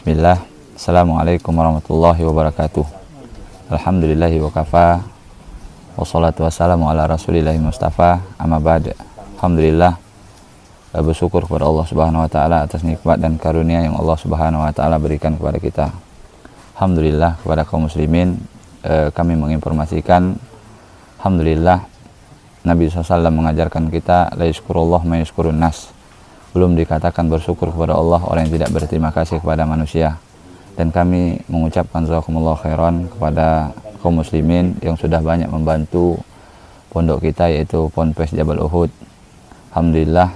Bismillah. Assalamualaikum warahmatullahi wabarakatuh. Alhamdulillahi wa kafa. Wassalatu wassalamu ala rasulillahi mustafa. Amma ba'd. Alhamdulillah, bersyukur kepada Allah Subhanahu wa taala atas nikmat dan karunia yang Allah Subhanahu wa taala berikan kepada kita. Alhamdulillah, kepada kaum muslimin kami menginformasikan, alhamdulillah, Nabi SAW mengajarkan kita la yashkurullah ma yashkurun nas. Belum dikatakan bersyukur kepada Allah orang yang tidak berterima kasih kepada manusia. Dan kami mengucapkan jazakumullah khairan kepada kaum muslimin yang sudah banyak membantu pondok kita, yaitu Ponpes Jabal Uhud. Alhamdulillah,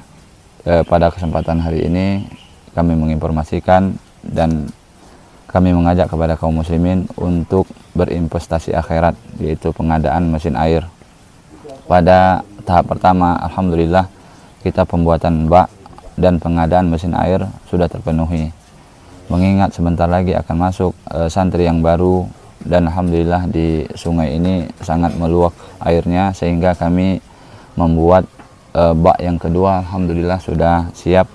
pada kesempatan hari ini kami menginformasikan dan kami mengajak kepada kaum muslimin untuk berinvestasi akhirat, yaitu pengadaan mesin air. Pada tahap pertama, alhamdulillah, kita pembuatan bak dan pengadaan mesin air sudah terpenuhi. Mengingat sebentar lagi akan masuk santri yang baru, dan alhamdulillah di sungai ini sangat meluap airnya, sehingga kami membuat bak yang kedua, alhamdulillah sudah siap.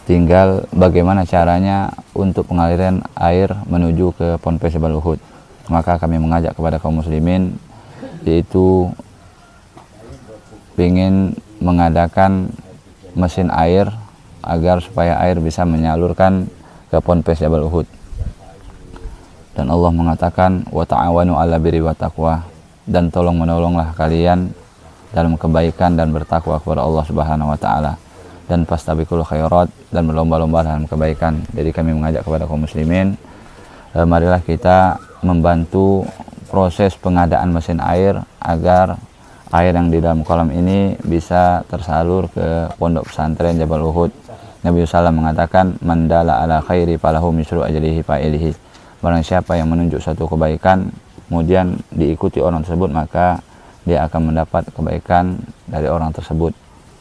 Tinggal bagaimana caranya untuk pengaliran air menuju ke Ponpes Jabal Uhud. Maka kami mengajak kepada kaum muslimin, yaitu ingin mengadakan mesin air agar supaya air bisa menyalurkan ke Ponpes Jabal Uhud. Dan Allah mengatakan wa ta'awanu 'alal birri wat taqwa, dan tolong menolonglah kalian dalam kebaikan dan bertakwa kepada Allah Subhanahu wa taala, dan fastabiqul khairat, dan berlomba-lomba dalam kebaikan. Jadi kami mengajak kepada kaum muslimin, marilah kita membantu proses pengadaan mesin air agar air yang di dalam kolam ini bisa tersalur ke pondok pesantren Jabal Uhud. Nabi SAW mengatakan, mandala ala khairi falahu misru ajlihi fa'ilihi. Barang siapa yang menunjuk satu kebaikan kemudian diikuti orang tersebut, maka dia akan mendapat kebaikan dari orang tersebut.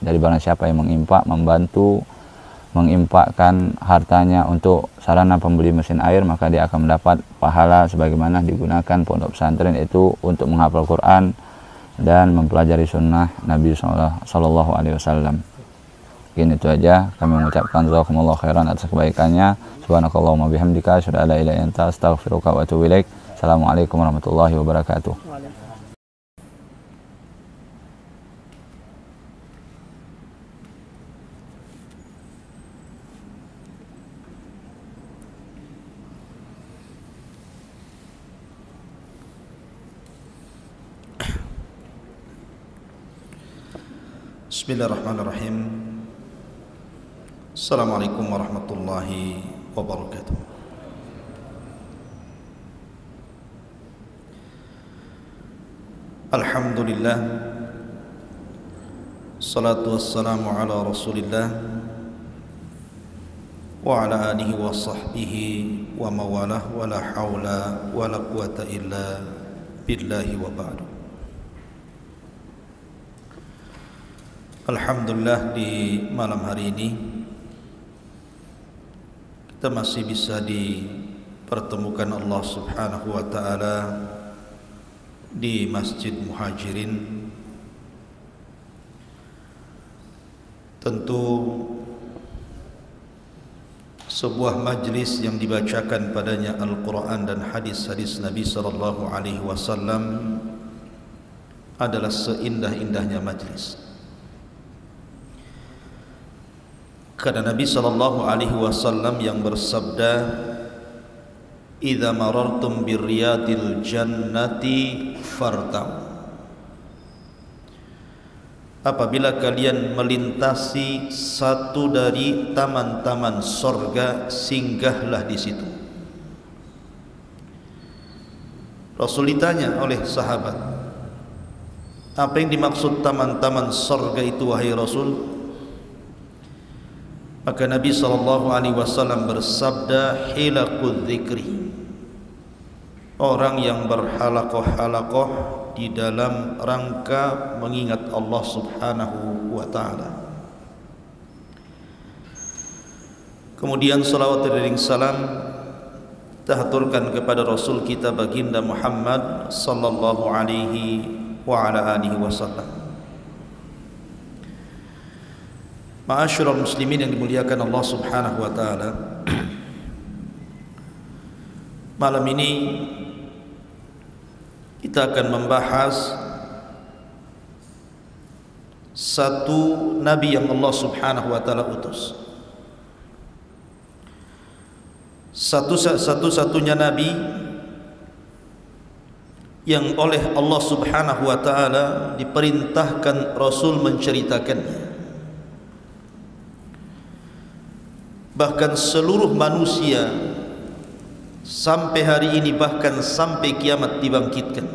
Jadi barang siapa yang membantu mengimpakkan hartanya untuk sarana pembeli mesin air, maka dia akan mendapat pahala sebagaimana digunakan pondok pesantren itu untuk menghafal Quran dan mempelajari sunnah Nabi Sallallahu Alaihi Wasallam. Mungkin itu aja. Kami mengucapkan jazakumullah khairan atas kebaikannya. Subhanakallahumma bihamdika asyhadu an la ilaha illa anta astaghfiruka wa atubu ilaik. Assalamualaikum warahmatullahi wabarakatuh. Bismillahirrahmanirrahim. Assalamualaikum warahmatullahi wabarakatuh. Alhamdulillah, salatu wassalamu ala rasulillah wa ala alihi wa sahbihi wa mawalah, wa la hawla wa la quwata illa billahi wa ba'du. Alhamdulillah, di malam hari ini kita masih bisa dipertemukan Allah Subhanahu wa taala di Masjid Muhajirin. Tentu sebuah majlis yang dibacakan padanya Al-Quran dan hadis-hadis Nabi sallallahu alaihi wasallam adalah seindah-indahnya majlis. Karena Nabi sallallahu alaihi wasallam yang bersabda, "Idza marartum birriyadil jannati fartam." Apabila kalian melintasi satu dari taman-taman sorga, singgahlah di situ. Rasul ditanya oleh sahabat, apa yang dimaksud taman-taman sorga itu, wahai Rasul? Maka Nabi SAW bersabda, hilaqul dzikri, orang yang berhalakoh-halakoh di dalam rangka mengingat Allah Subhanahu wa ta'ala. Kemudian salawat dan salam kita haturkan kepada Rasul kita baginda Muhammad sallallahu alaihi wa ala alihi wasallam. Ma'asyiral muslimin yang dimuliakan Allah Subhanahu wa taala. Malam ini kita akan membahas satu nabi yang Allah Subhanahu wa taala utus. Satu-satunya nabi yang oleh Allah Subhanahu wa taala diperintahkan Rasul menceritakannya. Bahkan seluruh manusia sampai hari ini, bahkan sampai kiamat dibangkitkan,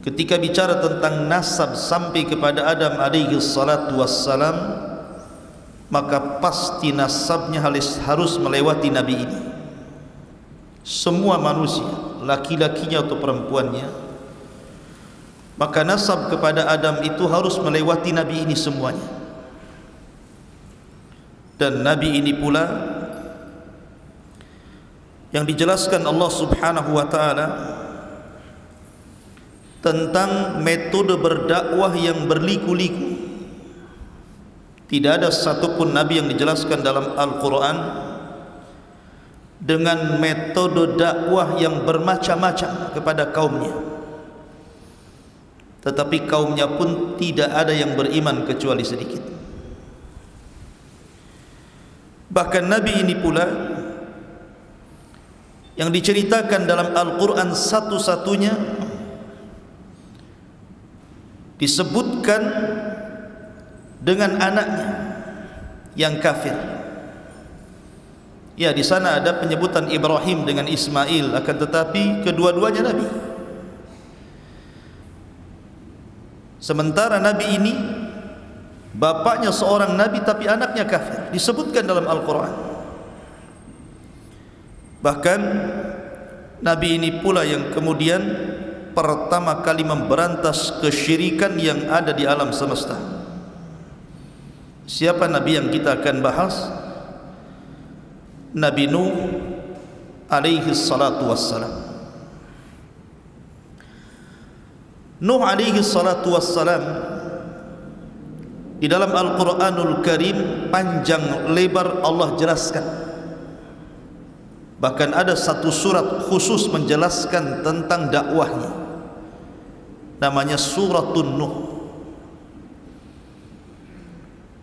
ketika bicara tentang nasab sampai kepada Adam alaihi salatu wassalam, maka pasti nasabnya harus melewati nabi ini. Semua manusia, laki-lakinya atau perempuannya, maka nasab kepada Adam itu harus melewati nabi ini semuanya. Dan nabi ini pula yang dijelaskan Allah Subhanahu wa taala tentang metode berdakwah yang berliku-liku. Tidak ada satupun nabi yang dijelaskan dalam Al-Quran dengan metode dakwah yang bermacam-macam kepada kaumnya, tetapi kaumnya pun tidak ada yang beriman kecuali sedikit. Bahkan nabi ini pula yang diceritakan dalam Al-Quran satu-satunya disebutkan dengan anaknya yang kafir. Ya, di sana ada penyebutan Ibrahim dengan Ismail, akan tetapi kedua-duanya nabi. Sementara nabi ini bapaknya seorang nabi tapi anaknya kafir, disebutkan dalam Al-Quran. Bahkan nabi ini pula yang kemudian pertama kali memberantas kesyirikan yang ada di alam semesta. Siapa nabi yang kita akan bahas? Nabi Nuh alaihi salatu wassalam. Nuh alaihi salatu wassalam di dalam Al-Quranul Karim panjang lebar Allah jelaskan. Bahkan ada satu surat khusus menjelaskan tentang dakwahnya, namanya Suratun Nuh.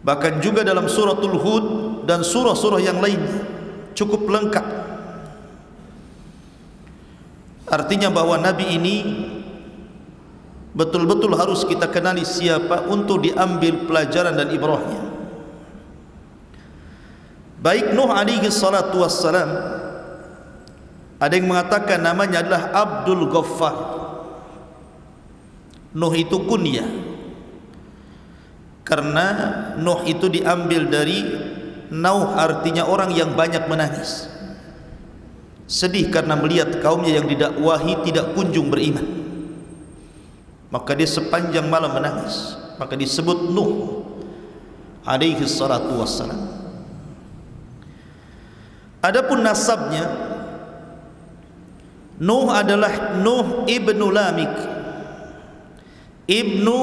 Bahkan juga dalam Suratul Hud dan surah-surah yang lainnya cukup lengkap. Artinya bahwa nabi ini betul-betul harus kita kenali siapa untuk diambil pelajaran dan ibrahnya. Baik Nuh alaihi salatu wassalam, ada yang mengatakan namanya adalah Abdul Ghaffar. Nuh itu kunyah, karena Nuh itu diambil dari Nauh, artinya orang yang banyak menangis, sedih karena melihat kaumnya yang didakwahi tidak kunjung beriman. Maka dia sepanjang malam menangis, maka disebut Nuh alaihi salatu wassalam. Adapun nasabnya, Nuh adalah Nuh ibnu Lamik, ibnu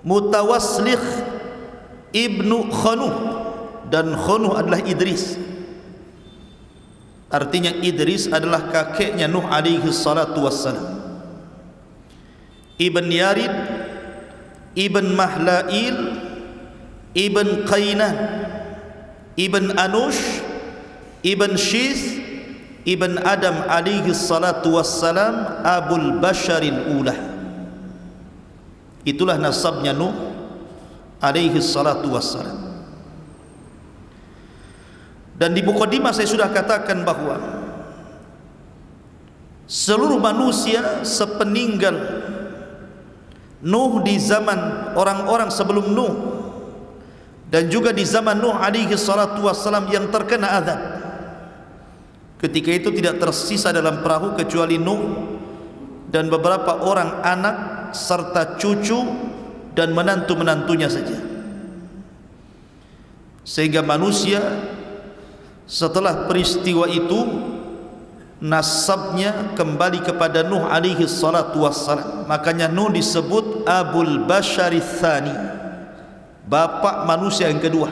Mutawaslikh, ibnu Khanuh, dan Khanuh adalah Idris. Artinya Idris adalah kakeknya Nuh alaihi salatu wassalam. Ibn Yarid, Ibn Mahlail, Ibn Qainan, Ibn Anush, Ibn Shith, Ibn Adam alaihi salatu wassalam, Abul Basharil Ula. Itulah nasabnya Nuh alaihi salatu wassalam. Dan di mukadimah saya sudah katakan bahwa seluruh manusia sepeninggal Nuh, di zaman orang-orang sebelum Nuh dan juga di zaman Nuh alaihi salatu wassalam yang terkena azab, ketika itu tidak tersisa dalam perahu kecuali Nuh dan beberapa orang anak serta cucu dan menantu-menantunya saja. Sehingga manusia setelah peristiwa itu nasabnya kembali kepada Nuh alaihi salatu wassalam. Makanya Nuh disebut Abul Bashari Tsani, bapak manusia yang kedua.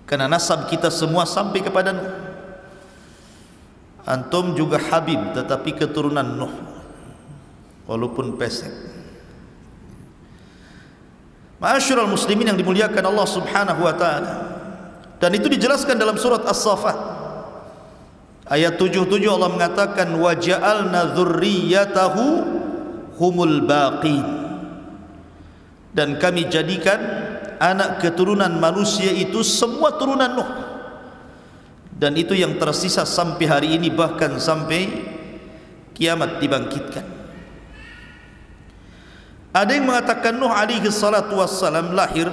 Karena nasab kita semua sampai kepada Nuh. Antum juga Habib tetapi keturunan Nuh, walaupun pesek. Ma'asyiral muslimin yang dimuliakan Allah Subhanahu wa taala. Dan itu dijelaskan dalam surat As-Saffat ayat 77. Allah mengatakan wa ja'alna dzurriyyatahu humul baqin, dan kami jadikan anak keturunan manusia itu semua turunan Nuh, dan itu yang tersisa sampai hari ini, bahkan sampai kiamat dibangkitkan. Ada yang mengatakan Nuh alaihi salatu wassalam lahir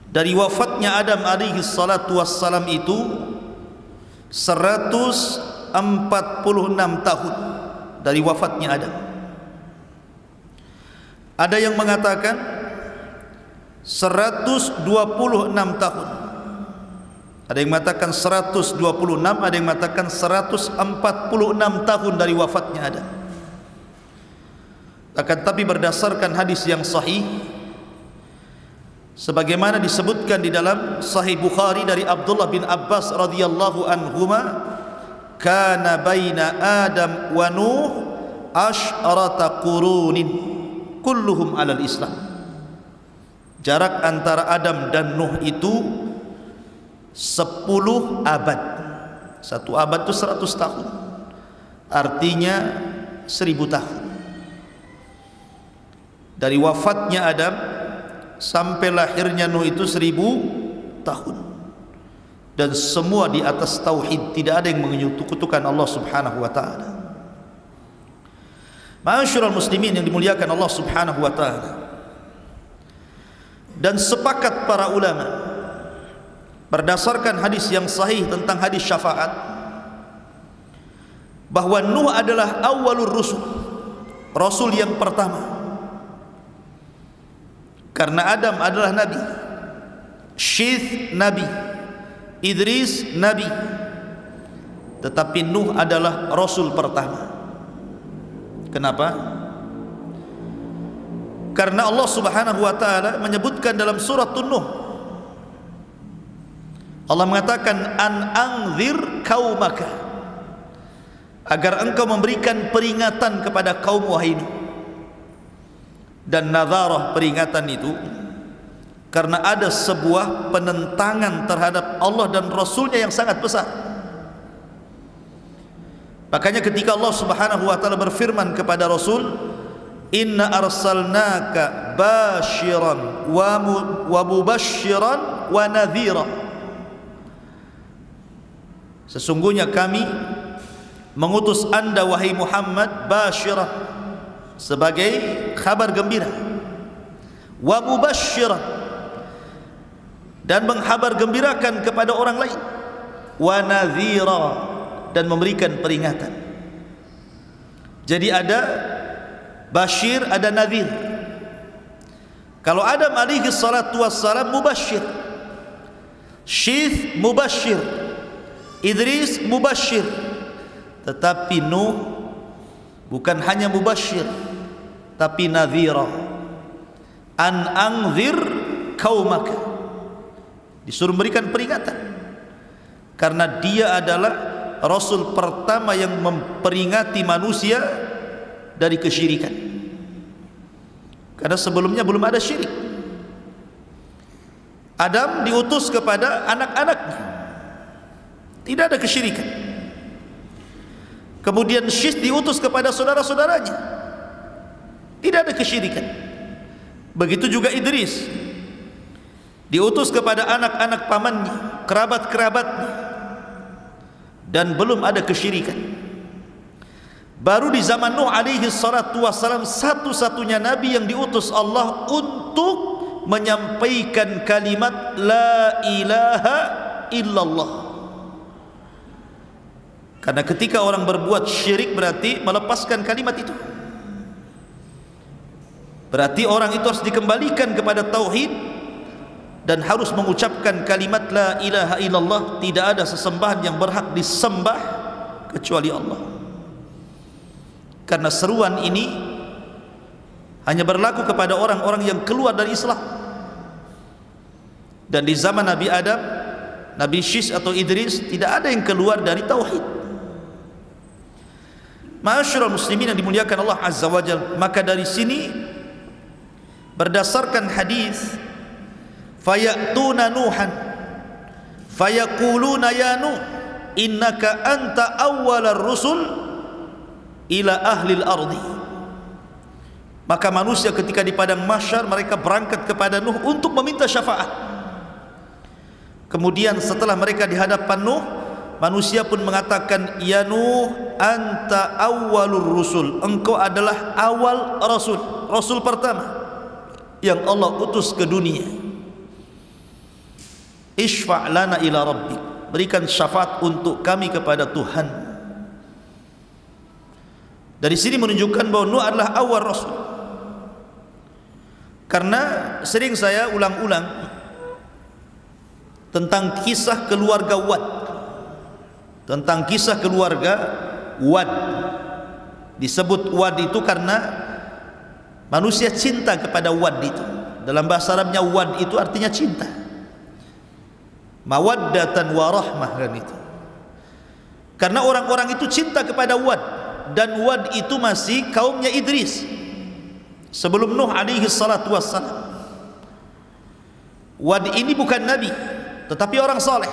dari wafatnya Adam alaihi salatu wassalam itu 146 tahun dari wafatnya Adam. Ada yang mengatakan 126 tahun. Ada yang mengatakan 126, ada yang mengatakan 146 tahun dari wafatnya Adam. Akan tapi berdasarkan hadis yang sahih, sebagaimana disebutkan di dalam Sahih Bukhari dari Abdullah bin Abbas radhiyallahu anhuma, kana baina Adam wa Nuh asyrata qurunin kulluhum alal Islam. Jarak antara Adam dan Nuh itu 10 abad. Satu abad itu 100 tahun, artinya 1000 tahun. Dari wafatnya Adam sampai lahirnya Nuh itu 1000 tahun, dan semua di atas tauhid, tidak ada yang menyekutukan Allah Subhanahu wa taala. Ma'asyiral muslimin yang dimuliakan Allah Subhanahu wa taala. Dan sepakat para ulama berdasarkan hadis yang sahih tentang hadis syafaat bahwa Nuh adalah awwalur rusul, rasul yang pertama. Karena Adam adalah nabi, Syith nabi, Idris nabi, tetapi Nuh adalah rasul pertama. Kenapa? Karena Allah Subhanahu wa taala menyebutkan dalam surat Nuh, Allah mengatakan an anzir qaumaka, agar engkau memberikan peringatan kepada kaum wahai Nuh. Dan nadharah, peringatan itu karena ada sebuah penentangan terhadap Allah dan Rasulnya yang sangat besar. Makanya ketika Allah Subhanahu wa taala berfirman kepada Rasul, inna arsalnaka basyiran wa mubasyiran wa nadhira, sesungguhnya kami mengutus anda wahai Muhammad basyiran, sebagai kabar gembira, wa mubasyiran, dan menghabar gembirakan kepada orang lain, wa nadhira, dan memberikan peringatan. Jadi ada basyir, ada nadhir. Kalau Adam alaihi salatu wassalam mubasyir, Syith mubasyir, Idris mubasyir, tetapi Nuh bukan hanya mubasyir tapi nadhira. An anzir qaumaka, disuruh memberikan peringatan, karena dia adalah rasul pertama yang memperingati manusia dari kesyirikan. Karena sebelumnya belum ada syirik. Adam diutus kepada anak-anaknya, tidak ada kesyirikan. Kemudian Syith diutus kepada saudara-saudaranya, tidak ada kesyirikan. Begitu juga Idris diutus kepada anak-anak pamannya, kerabat-kerabatnya, dan belum ada kesyirikan. Baru di zaman Nuh alaihi salatu wassalam, satu-satunya nabi yang diutus Allah untuk menyampaikan kalimat la ilaha illallah. Karena ketika orang berbuat syirik berarti melepaskan kalimat itu. Berarti orang itu harus dikembalikan kepada tauhid dan harus mengucapkan kalimat la ilaha illallah, tidak ada sesembahan yang berhak disembah kecuali Allah. Karena seruan ini hanya berlaku kepada orang-orang yang keluar dari Islam. Dan di zaman Nabi Adam, Nabi Syis atau Idris, tidak ada yang keluar dari tauhid. Ma'asyiral muslimin yang dimuliakan Allah Azza wa Jalla, maka dari sini berdasarkan hadis, fayatuna Nuhan fayaquluna ya Nuh innaka anta awwalar rusul ila ahlil ardi. Maka manusia ketika di padang mahsyar mereka berangkat kepada Nuh untuk meminta syafaat. Kemudian setelah mereka di hadapan Nuh, manusia pun mengatakan, ya Nuh anta awwalur rusul, engkau adalah awal rasul, rasul pertama yang Allah utus ke dunia. Ishfa' lana ila rabbik, berikan syafaat untuk kami kepada Tuhan. Dari sini menunjukkan bahwa Nuh adalah awal rasul. Karena sering saya ulang-ulang tentang kisah keluarga Wad, tentang kisah keluarga Wad. Disebut Wad itu karena manusia cinta kepada Wad itu. Dalam bahasa Arabnya Wad itu artinya cinta, mawaddatan wa rahmah kan itu. Karena orang-orang itu cinta kepada Wad, dan Wad itu masih kaumnya Idris sebelum Nuh alaihi salatu wassalam. Wad ini bukan nabi, tetapi orang saleh.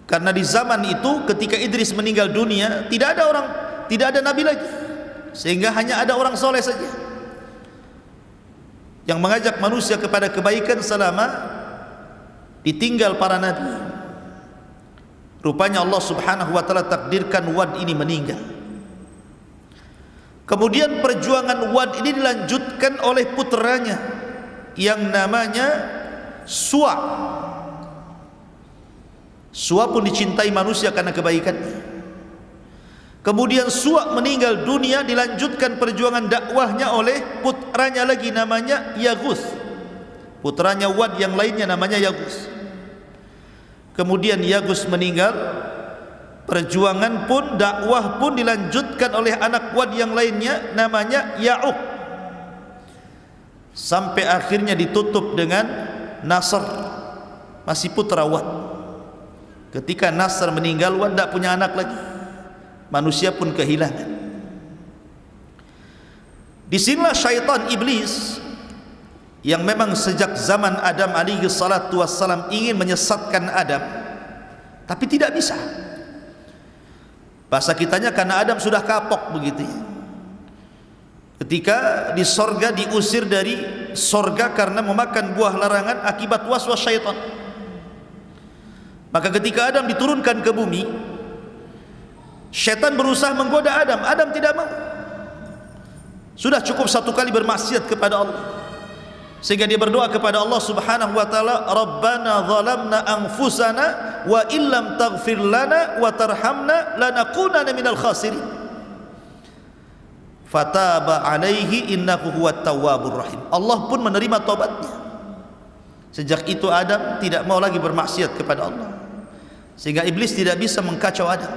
Karena di zaman itu ketika Idris meninggal dunia, tidak ada nabi lagi, sehingga hanya ada orang soleh saja yang mengajak manusia kepada kebaikan selama ditinggal para nabi. Rupanya Allah subhanahu wa ta'ala takdirkan Wad ini meninggal. Kemudian perjuangan Wad ini dilanjutkan oleh putranya yang namanya Suwa. Suwa pun dicintai manusia karena kebaikannya. Kemudian Suwa meninggal dunia, dilanjutkan perjuangan dakwahnya oleh putranya lagi namanya Yaghus. Putranya Wad yang lainnya namanya Yaghus. Kemudian Yaghus meninggal, perjuangan pun dakwah pun dilanjutkan oleh anak Wad yang lainnya namanya Ya'uq, sampai akhirnya ditutup dengan Nasr, masih putra Wad. Ketika Nasr meninggal, Wad tidak punya anak lagi, manusia pun kehilangan. Disinilah syaitan iblis yang memang sejak zaman Adam alaihi salatu wassalam ingin menyesatkan Adam, tapi tidak bisa. Bahasa kitanya karena Adam sudah kapok begitu ya. Ketika di sorga diusir dari sorga karena memakan buah larangan akibat waswas syaitan. Maka ketika Adam diturunkan ke bumi, syaitan berusaha menggoda Adam. Adam tidak mau. Sudah cukup satu kali bermaksiat kepada Allah, sehingga dia berdoa kepada Allah subhanahu wa ta'ala, Rabbana zalamna anfusana wa illam taghfir lana wa tarhamna lanakunanna minal khasirin. Fataba alaihi innahu huwat tawwabur rahim. Allah pun menerima taubatnya. Sejak itu Adam tidak mau lagi bermaksiat kepada Allah, sehingga iblis tidak bisa mengkacau Adam,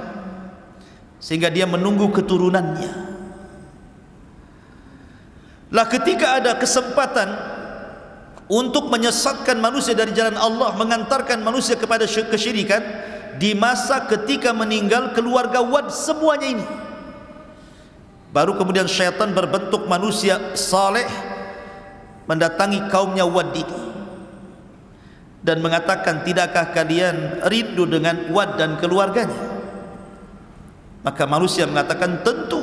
sehingga dia menunggu keturunannya. Lah ketika ada kesempatan untuk menyesatkan manusia dari jalan Allah, mengantarkan manusia kepada kesyirikan, di masa ketika meninggal keluarga Wad semuanya ini, baru kemudian syaitan berbentuk manusia saleh mendatangi kaumnya Wad ini dan mengatakan, tidakkah kalian rindu dengan Wad dan keluarganya? Maka manusia mengatakan tentu.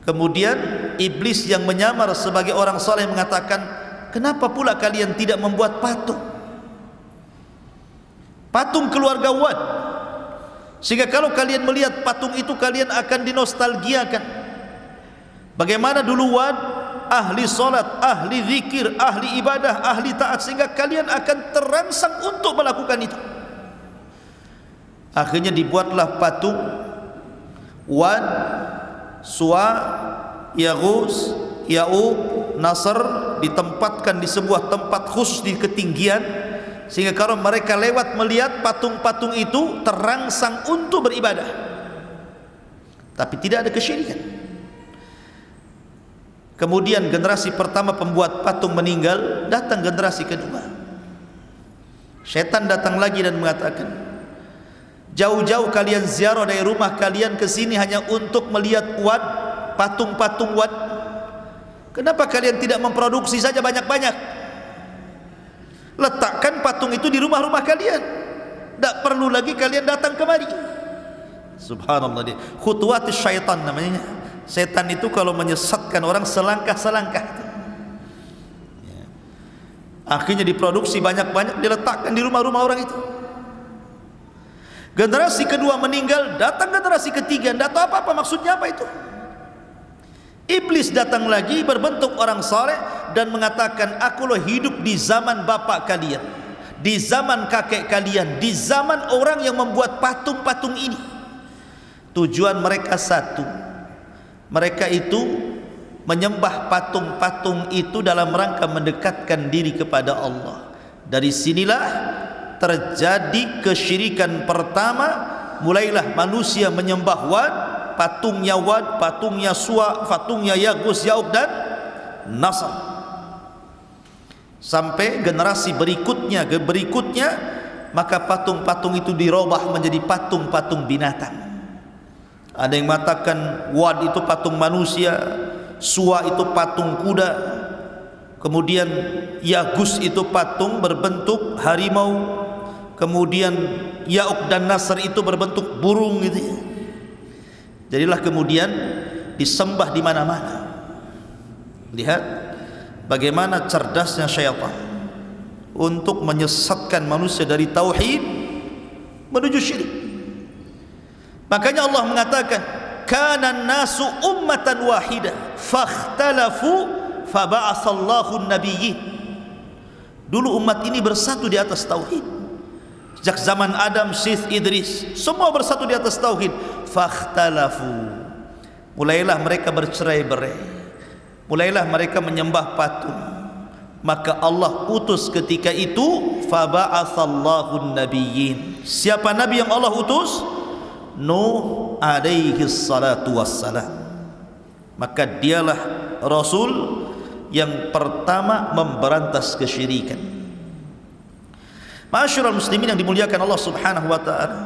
Kemudian iblis yang menyamar sebagai orang saleh mengatakan, kenapa pula kalian tidak membuat patung? Patung keluarga Wad, sehingga kalau kalian melihat patung itu kalian akan dinostalgiakan. Bagaimana dulu Wad ahli salat, ahli zikir, ahli ibadah, ahli taat, sehingga kalian akan terangsang untuk melakukan itu. Akhirnya dibuatlah patung Wad, Suwa, Yaghus, Ya'uq, Nasr, ditempatkan di sebuah tempat khusus di ketinggian, sehingga kalau mereka lewat melihat patung-patung itu terangsang untuk beribadah, tapi tidak ada kesyirikan. Kemudian generasi pertama pembuat patung meninggal, datang generasi kedua. Syaitan datang lagi dan mengatakan, jauh-jauh kalian ziarah dari rumah kalian ke sini hanya untuk melihat Wad, patung-patung Wad. Kenapa kalian tidak memproduksi saja banyak-banyak? Letakkan patung itu di rumah-rumah kalian. Tak perlu lagi kalian datang kemari. Subhanallah, dia khutuwat syaitan namanya. Setan itu kalau menyesatkan orang selangkah-selangkah. Akhirnya diproduksi banyak-banyak, diletakkan di rumah-rumah orang itu. Generasi kedua meninggal, datang generasi ketiga, tidak tahu apa-apa maksudnya apa itu. Iblis datang lagi berbentuk orang saleh dan mengatakan, aku loh hidup di zaman bapak kalian, di zaman kakek kalian, di zaman orang yang membuat patung-patung ini. Tujuan mereka satu, mereka itu menyembah patung-patung itu dalam rangka mendekatkan diri kepada Allah. Dari sinilah terjadi kesyirikan pertama. Mulailah manusia menyembah Wad, patungnya Wad, patungnya Suwa, patungnya Yagus, Yauk dan Nasr. Sampai generasi berikutnya, maka patung-patung itu dirubah menjadi patung-patung binatang. Ada yang mengatakan Wad itu patung manusia, Suwa itu patung kuda, kemudian Yagus itu patung berbentuk harimau, kemudian Yauk dan Nasr itu berbentuk burung gitu ya. Jadilah kemudian disembah di mana-mana. Lihat bagaimana cerdasnya syaitan untuk menyesatkan manusia dari tauhid menuju syirik. Makanya Allah mengatakan, kana nasu ummatan wahidah fakhtalafu faba'atsallahu an-nabiyyin. Dulu umat ini bersatu di atas tauhid. Sejak zaman Adam, Syith, Idris, semua bersatu di atas tauhid. Fakhtalafu, mulailah mereka bercerai-berai, mulailah mereka menyembah patung. Maka Allah utus ketika itu faba'atsallahu an-nabiyyin. Siapa nabi yang Allah utus? Nuh alaihi salatu wassalam. Maka dialah Rasul yang pertama memberantas kesyirikan. Ma'asyiral muslimin yang dimuliakan Allah subhanahu wa ta'ala,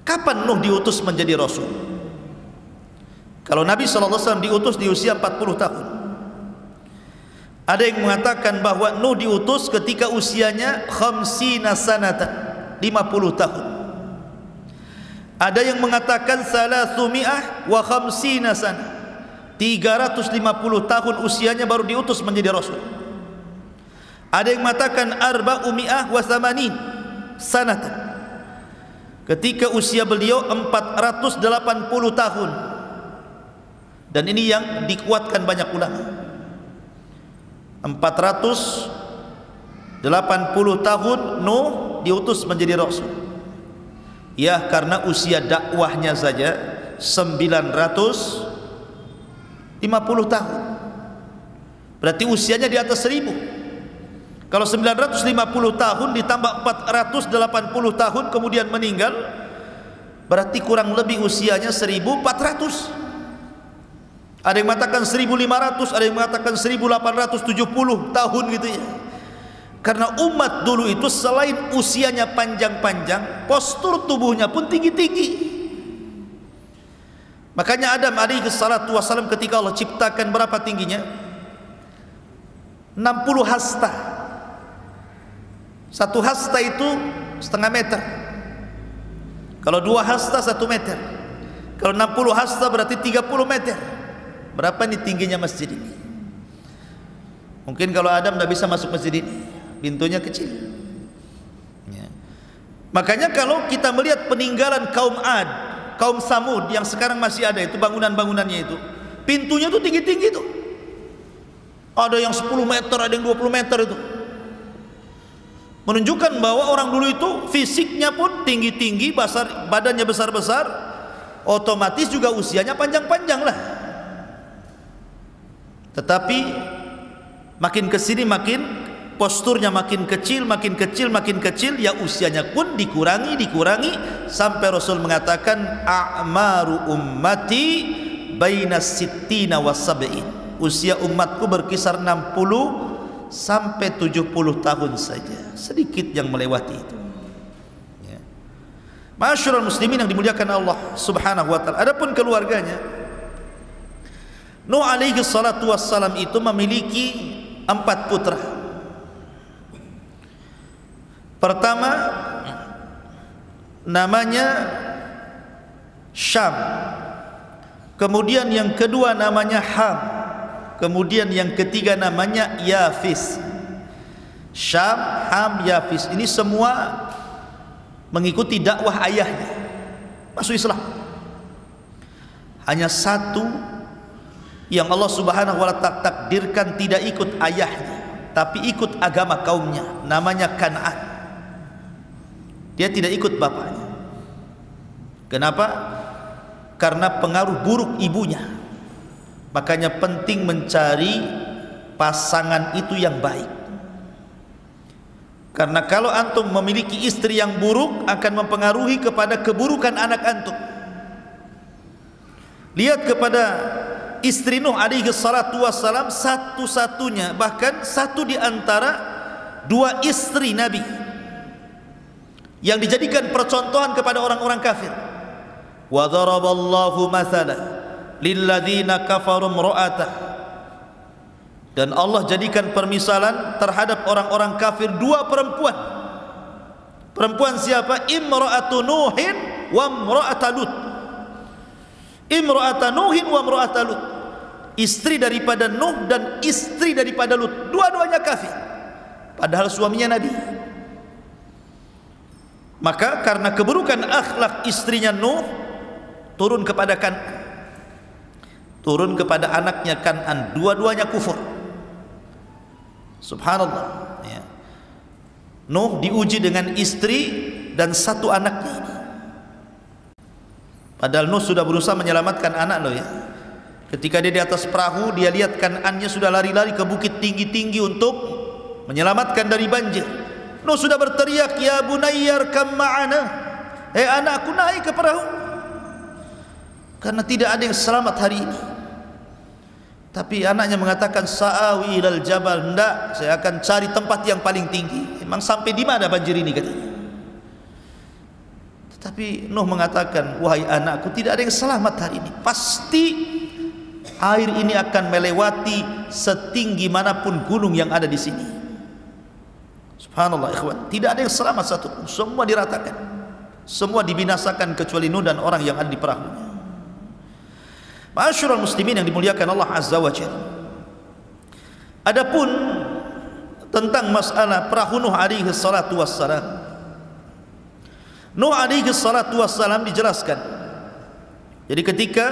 kapan Nuh diutus menjadi Rasul? Kalau Nabi SAW diutus di usia 40 tahun. Ada yang mengatakan bahwa Nuh diutus ketika usianya 50 sanatan, 50 tahun. Ada yang mengatakan 350 sana, 350 tahun usianya baru diutus menjadi Rasul. Ada yang mengatakan 480 sanatan, ketika usia beliau 480 tahun. Dan ini yang dikuatkan banyak ulama. 480 tahun Nuh diutus menjadi Rasul. Ya, karena usia dakwahnya saja 950 tahun. Berarti usianya di atas 1000. Kalau 950 tahun ditambah 480 tahun kemudian meninggal, berarti kurang lebih usianya 1400. Ada yang mengatakan 1500, ada yang mengatakan 1870 tahun gitu ya. Karena umat dulu itu selain usianya panjang-panjang, postur tubuhnya pun tinggi-tinggi. Makanya Adam alaihi salatu wassalam ketika Allah ciptakan berapa tingginya? 60 hasta. Satu hasta itu setengah meter. Kalau 2 hasta 1 meter. Kalau 60 hasta berarti 30 meter. Berapa nih tingginya masjid ini? Mungkin kalau Adam tidak bisa masuk masjid ini, pintunya kecil ya. Makanya kalau kita melihat peninggalan kaum Ad, kaum Samud yang sekarang masih ada itu, bangunan-bangunannya itu pintunya tuh tinggi-tinggi tuh. Ada yang 10 meter, ada yang 20 meter itu. Menunjukkan bahwa orang dulu itu fisiknya pun tinggi-tinggi, badannya besar-besar, otomatis juga usianya panjang-panjang lah. Tetapi makin kesini makin posturnya makin kecil, makin kecil, makin kecil, ya usianya pun dikurangi sampai Rasul mengatakan a'maru ummati baina sittina wa sab'in. Usia umatku berkisar 60 sampai 70 tahun saja. sedikit yang melewati itu. Ya. Ma'asyiral muslimin yang dimuliakan Allah Subhanahu wa taala. Adapun keluarganya, Nuh alaihi salatu wassalam itu memiliki 4 putra. Pertama namanya Syam, kemudian yang kedua namanya Ham, kemudian yang ketiga namanya Yafis. Syam, Ham, Yafis ini semua mengikuti dakwah ayahnya, masuk Islam. Hanya satu yang Allah Subhanahu wa ta'ala takdirkan tidak ikut ayahnya, tapi ikut agama kaumnya, namanya Kan'an. Dia tidak ikut bapaknya. Kenapa? Karena pengaruh buruk ibunya. Makanya penting mencari pasangan itu yang baik. Karena kalau antum memiliki istri yang buruk akan mempengaruhi kepada keburukan anak antum. Lihat kepada istri Nuh alaihi salatu wassalam, satu-satunya, bahkan satu di antara 2 istri Nabi yang dijadikan percontohan kepada orang-orang kafir. Wa daraballahu mathala lilladzina kafaru imra'atah. Dan Allah jadikan permisalan terhadap orang-orang kafir 2 perempuan. Perempuan siapa? Imra'atu Nuhin wa imra'atu Lut. Imra'atu Nuhin wa imra'atu Lut. Istri daripada Nuh dan istri daripada Lut. Dua-duanya kafir, padahal suaminya Nabi. Maka karena keburukan akhlak istrinya Nuh, turun kepada Kan'an, turun kepada anaknya Kan'an, dua-duanya kufur. Subhanallah, ya. Nuh diuji dengan istri dan 1 anaknya ini. Padahal Nuh sudah berusaha menyelamatkan anak loh ya. Ketika dia di atas perahu, dia lihat Kan'annya sudah lari-lari ke bukit tinggi-tinggi untuk menyelamatkan dari banjir. Nuh sudah berteriak, ya bunayyar kam ma'ana, anakku naik ke perahu, karena tidak ada yang selamat hari ini. Tapi anaknya mengatakan, sa'awi ilal jabal, hendak saya akan cari tempat yang paling tinggi. Emang sampai di mana banjir ini katanya. Tetapi Nuh mengatakan, wahai anakku, tidak ada yang selamat hari ini. Pasti air ini akan melewati setinggi manapun gunung yang ada di sini. Subhanallah ikhwan, tidak ada yang selamat satu pun, semua diratakan, semua dibinasakan kecuali Nuh dan orang yang ada di perahunya. Ma'asyiral muslimin yang dimuliakan Allah Azza wa Jalla. Adapun tentang masalah perahu Nuh alaihi salatu wassalam, Nuh alaihi salatu wassalam dijelaskan. Jadi ketika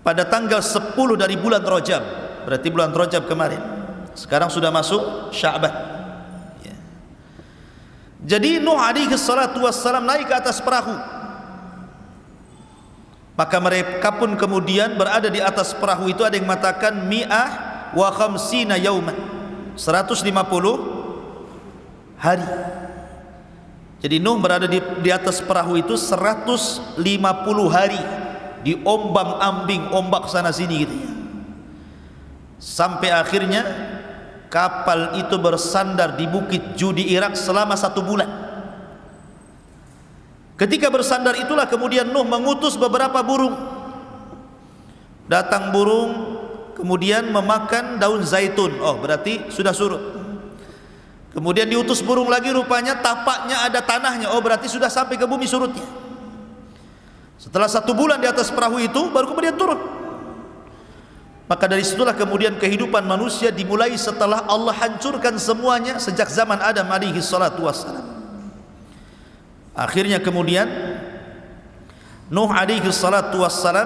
pada tanggal 10 dari bulan Rajab, berarti bulan Rajab kemarin, sekarang sudah masuk Sya'ban ya. Jadi Nuh alaihi salatu wassalam naik ke atas perahu. Maka mereka pun kemudian berada di atas perahu itu. Ada yang mengatakan mi'ah wa khamsina yauman, 150 hari. Jadi Nuh berada di atas perahu itu 150 hari, diombang-ambing ombak sana sini gitu ya. Sampai akhirnya kapal itu bersandar di Bukit Judi Irak selama 1 bulan. Ketika bersandar itulah kemudian Nuh mengutus beberapa burung. Datang burung kemudian memakan daun zaitun. Oh, berarti sudah surut. Kemudian diutus burung lagi, rupanya tapaknya ada tanahnya. Oh, berarti sudah sampai ke bumi surutnya. Setelah 1 bulan di atas perahu itu baru kemudian turun. Maka dari situlah kemudian kehidupan manusia dimulai setelah Allah hancurkan semuanya sejak zaman Adam alaihi salatu wassalam. Akhirnya kemudian Nuh alaihi salatu wassalam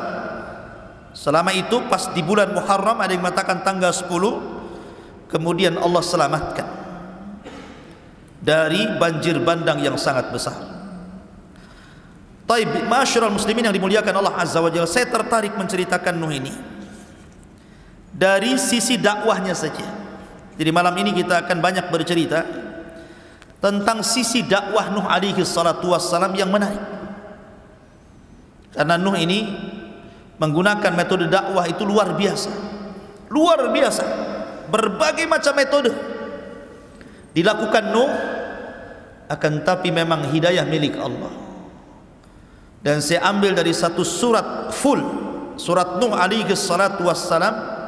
selama itu pas di bulan Muharram, ada yang mengatakan tanggal 10, kemudian Allah selamatkan dari banjir bandang yang sangat besar. Taib, ma'asyiral muslimin yang dimuliakan Allah Azza wa Jalla, saya tertarik menceritakan Nuh ini dari sisi dakwahnya saja. Jadi malam ini kita akan banyak bercerita tentang sisi dakwah Nuh alaihi salatu wassalam yang menarik. Karena Nuh ini menggunakan metode dakwah itu luar biasa. Luar biasa. Berbagai macam metode. dilakukan Nuh, akan tapi memang hidayah milik Allah. Dan saya ambil dari satu surat full, surat Nuh alaihi salatu wassalam.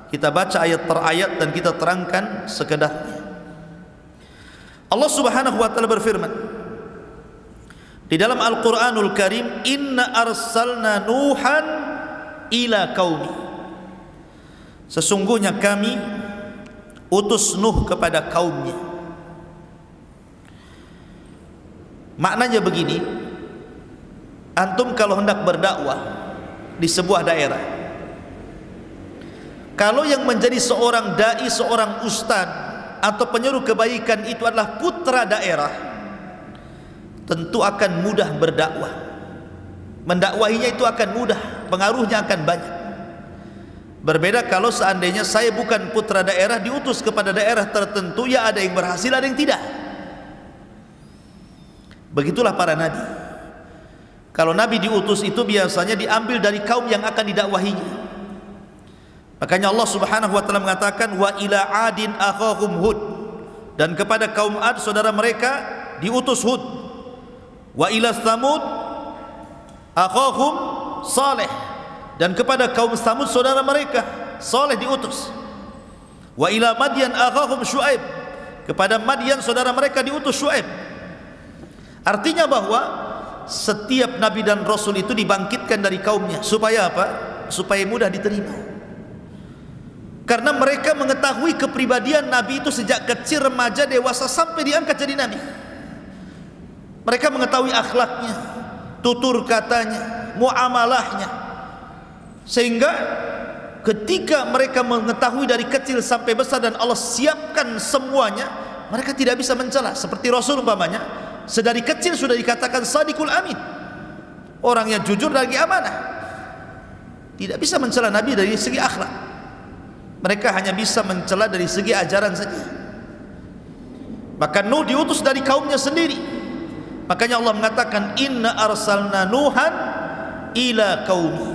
Kita baca ayat per ayat dan kita terangkan sekedarnya. Allah Subhanahu wa taala berfirman di dalam Al-Qur'anul Karim, "Inna arsalna Nuhan ila qaumi." Sesungguhnya kami utus Nuh kepada kaumnya. Maknanya begini, antum kalau hendak berdakwah di sebuah daerah, kalau yang menjadi seorang dai, seorang ustaz atau penyuruh kebaikan itu adalah putra daerah, tentu akan mudah berdakwah. Mendakwahinya itu akan mudah, pengaruhnya akan banyak. Berbeda kalau seandainya saya bukan putra daerah, diutus kepada daerah tertentu, ya ada yang berhasil, ada yang tidak. Begitulah para nabi. Kalau nabi diutus itu biasanya diambil dari kaum yang akan didakwahinya. Makanya Allah Subhanahu wa taala mengatakan, wa ila adin akhahum Hud, dan kepada kaum Ad saudara mereka diutus Hud. Wa ila Tsamud akhahum Saleh, dan kepada kaum Tsamud saudara mereka Saleh diutus. Wa ila Madyan akhahum Syuaib, kepada Madyan saudara mereka diutus Syuaib. Artinya bahwa setiap nabi dan rasul itu dibangkitkan dari kaumnya. Supaya apa? Supaya mudah diterima. Karena mereka mengetahui kepribadian nabi itu sejak kecil, remaja, dewasa, sampai diangkat jadi nabi. Mereka mengetahui akhlaknya, tutur katanya, muamalahnya, sehingga ketika mereka mengetahui dari kecil sampai besar dan Allah siapkan semuanya, mereka tidak bisa mencela. Seperti Rasul umpamanya, sedari kecil sudah dikatakan Sadiqul Amin, orang yang jujur lagi amanah. Tidak bisa mencela Nabi dari segi akhlak. Mereka hanya bisa mencela dari segi ajaran saja. Maka Nuh diutus dari kaumnya sendiri. Makanya Allah mengatakan, inna arsalna Nuhan ila qaumi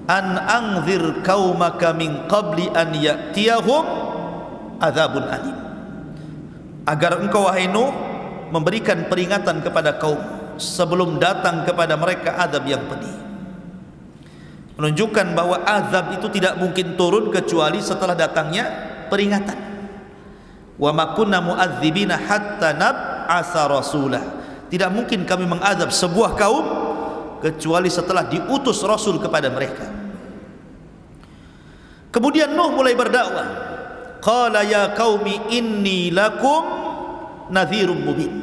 an anzir qaumaka min qabli an ya'tiyahum adzabun alim. Agar engkau wahai Nuh memberikan peringatan kepada kaum sebelum datang kepada mereka azab yang pedih. Menunjukkan bahwa azab itu tidak mungkin turun kecuali setelah datangnya peringatan. Wa ma kunna mu'adzibina hatta nab'atsa rasulah. Tidak mungkin kami mengazab sebuah kaum kecuali setelah diutus rasul kepada mereka. Kemudian Nuh mulai berdakwah. Qala ya qaumi inni lakum nadhirum mubin.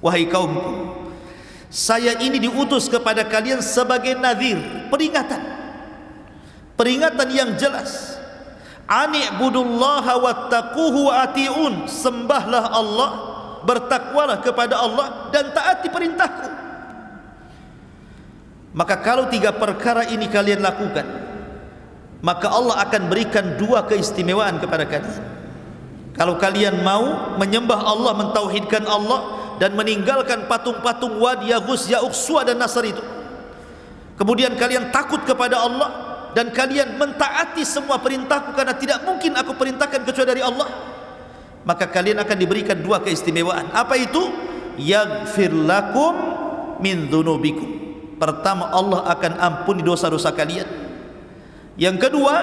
Wahai kaumku, saya ini diutus kepada kalian sebagai nadhir, peringatan yang jelas. Ani'budullaha wattaquhu wa ati'un, sembahlah Allah, bertakwalah kepada Allah dan taati perintahku. Maka kalau tiga perkara ini kalian lakukan, maka Allah akan berikan dua keistimewaan kepada kalian. Kalau kalian mau menyembah Allah, mentauhidkan Allah, dan meninggalkan patung-patung Wad, Yaghus, Ya'uq, Suwa dan Nasr itu, kemudian kalian takut kepada Allah dan kalian mentaati semua perintahku, karena tidak mungkin aku perintahkan kecuali dari Allah, maka kalian akan diberikan dua keistimewaan. Apa itu? Yaghfir lakum min dzunubikum. Pertama, Allah akan ampuni dosa-dosa kalian. Yang kedua,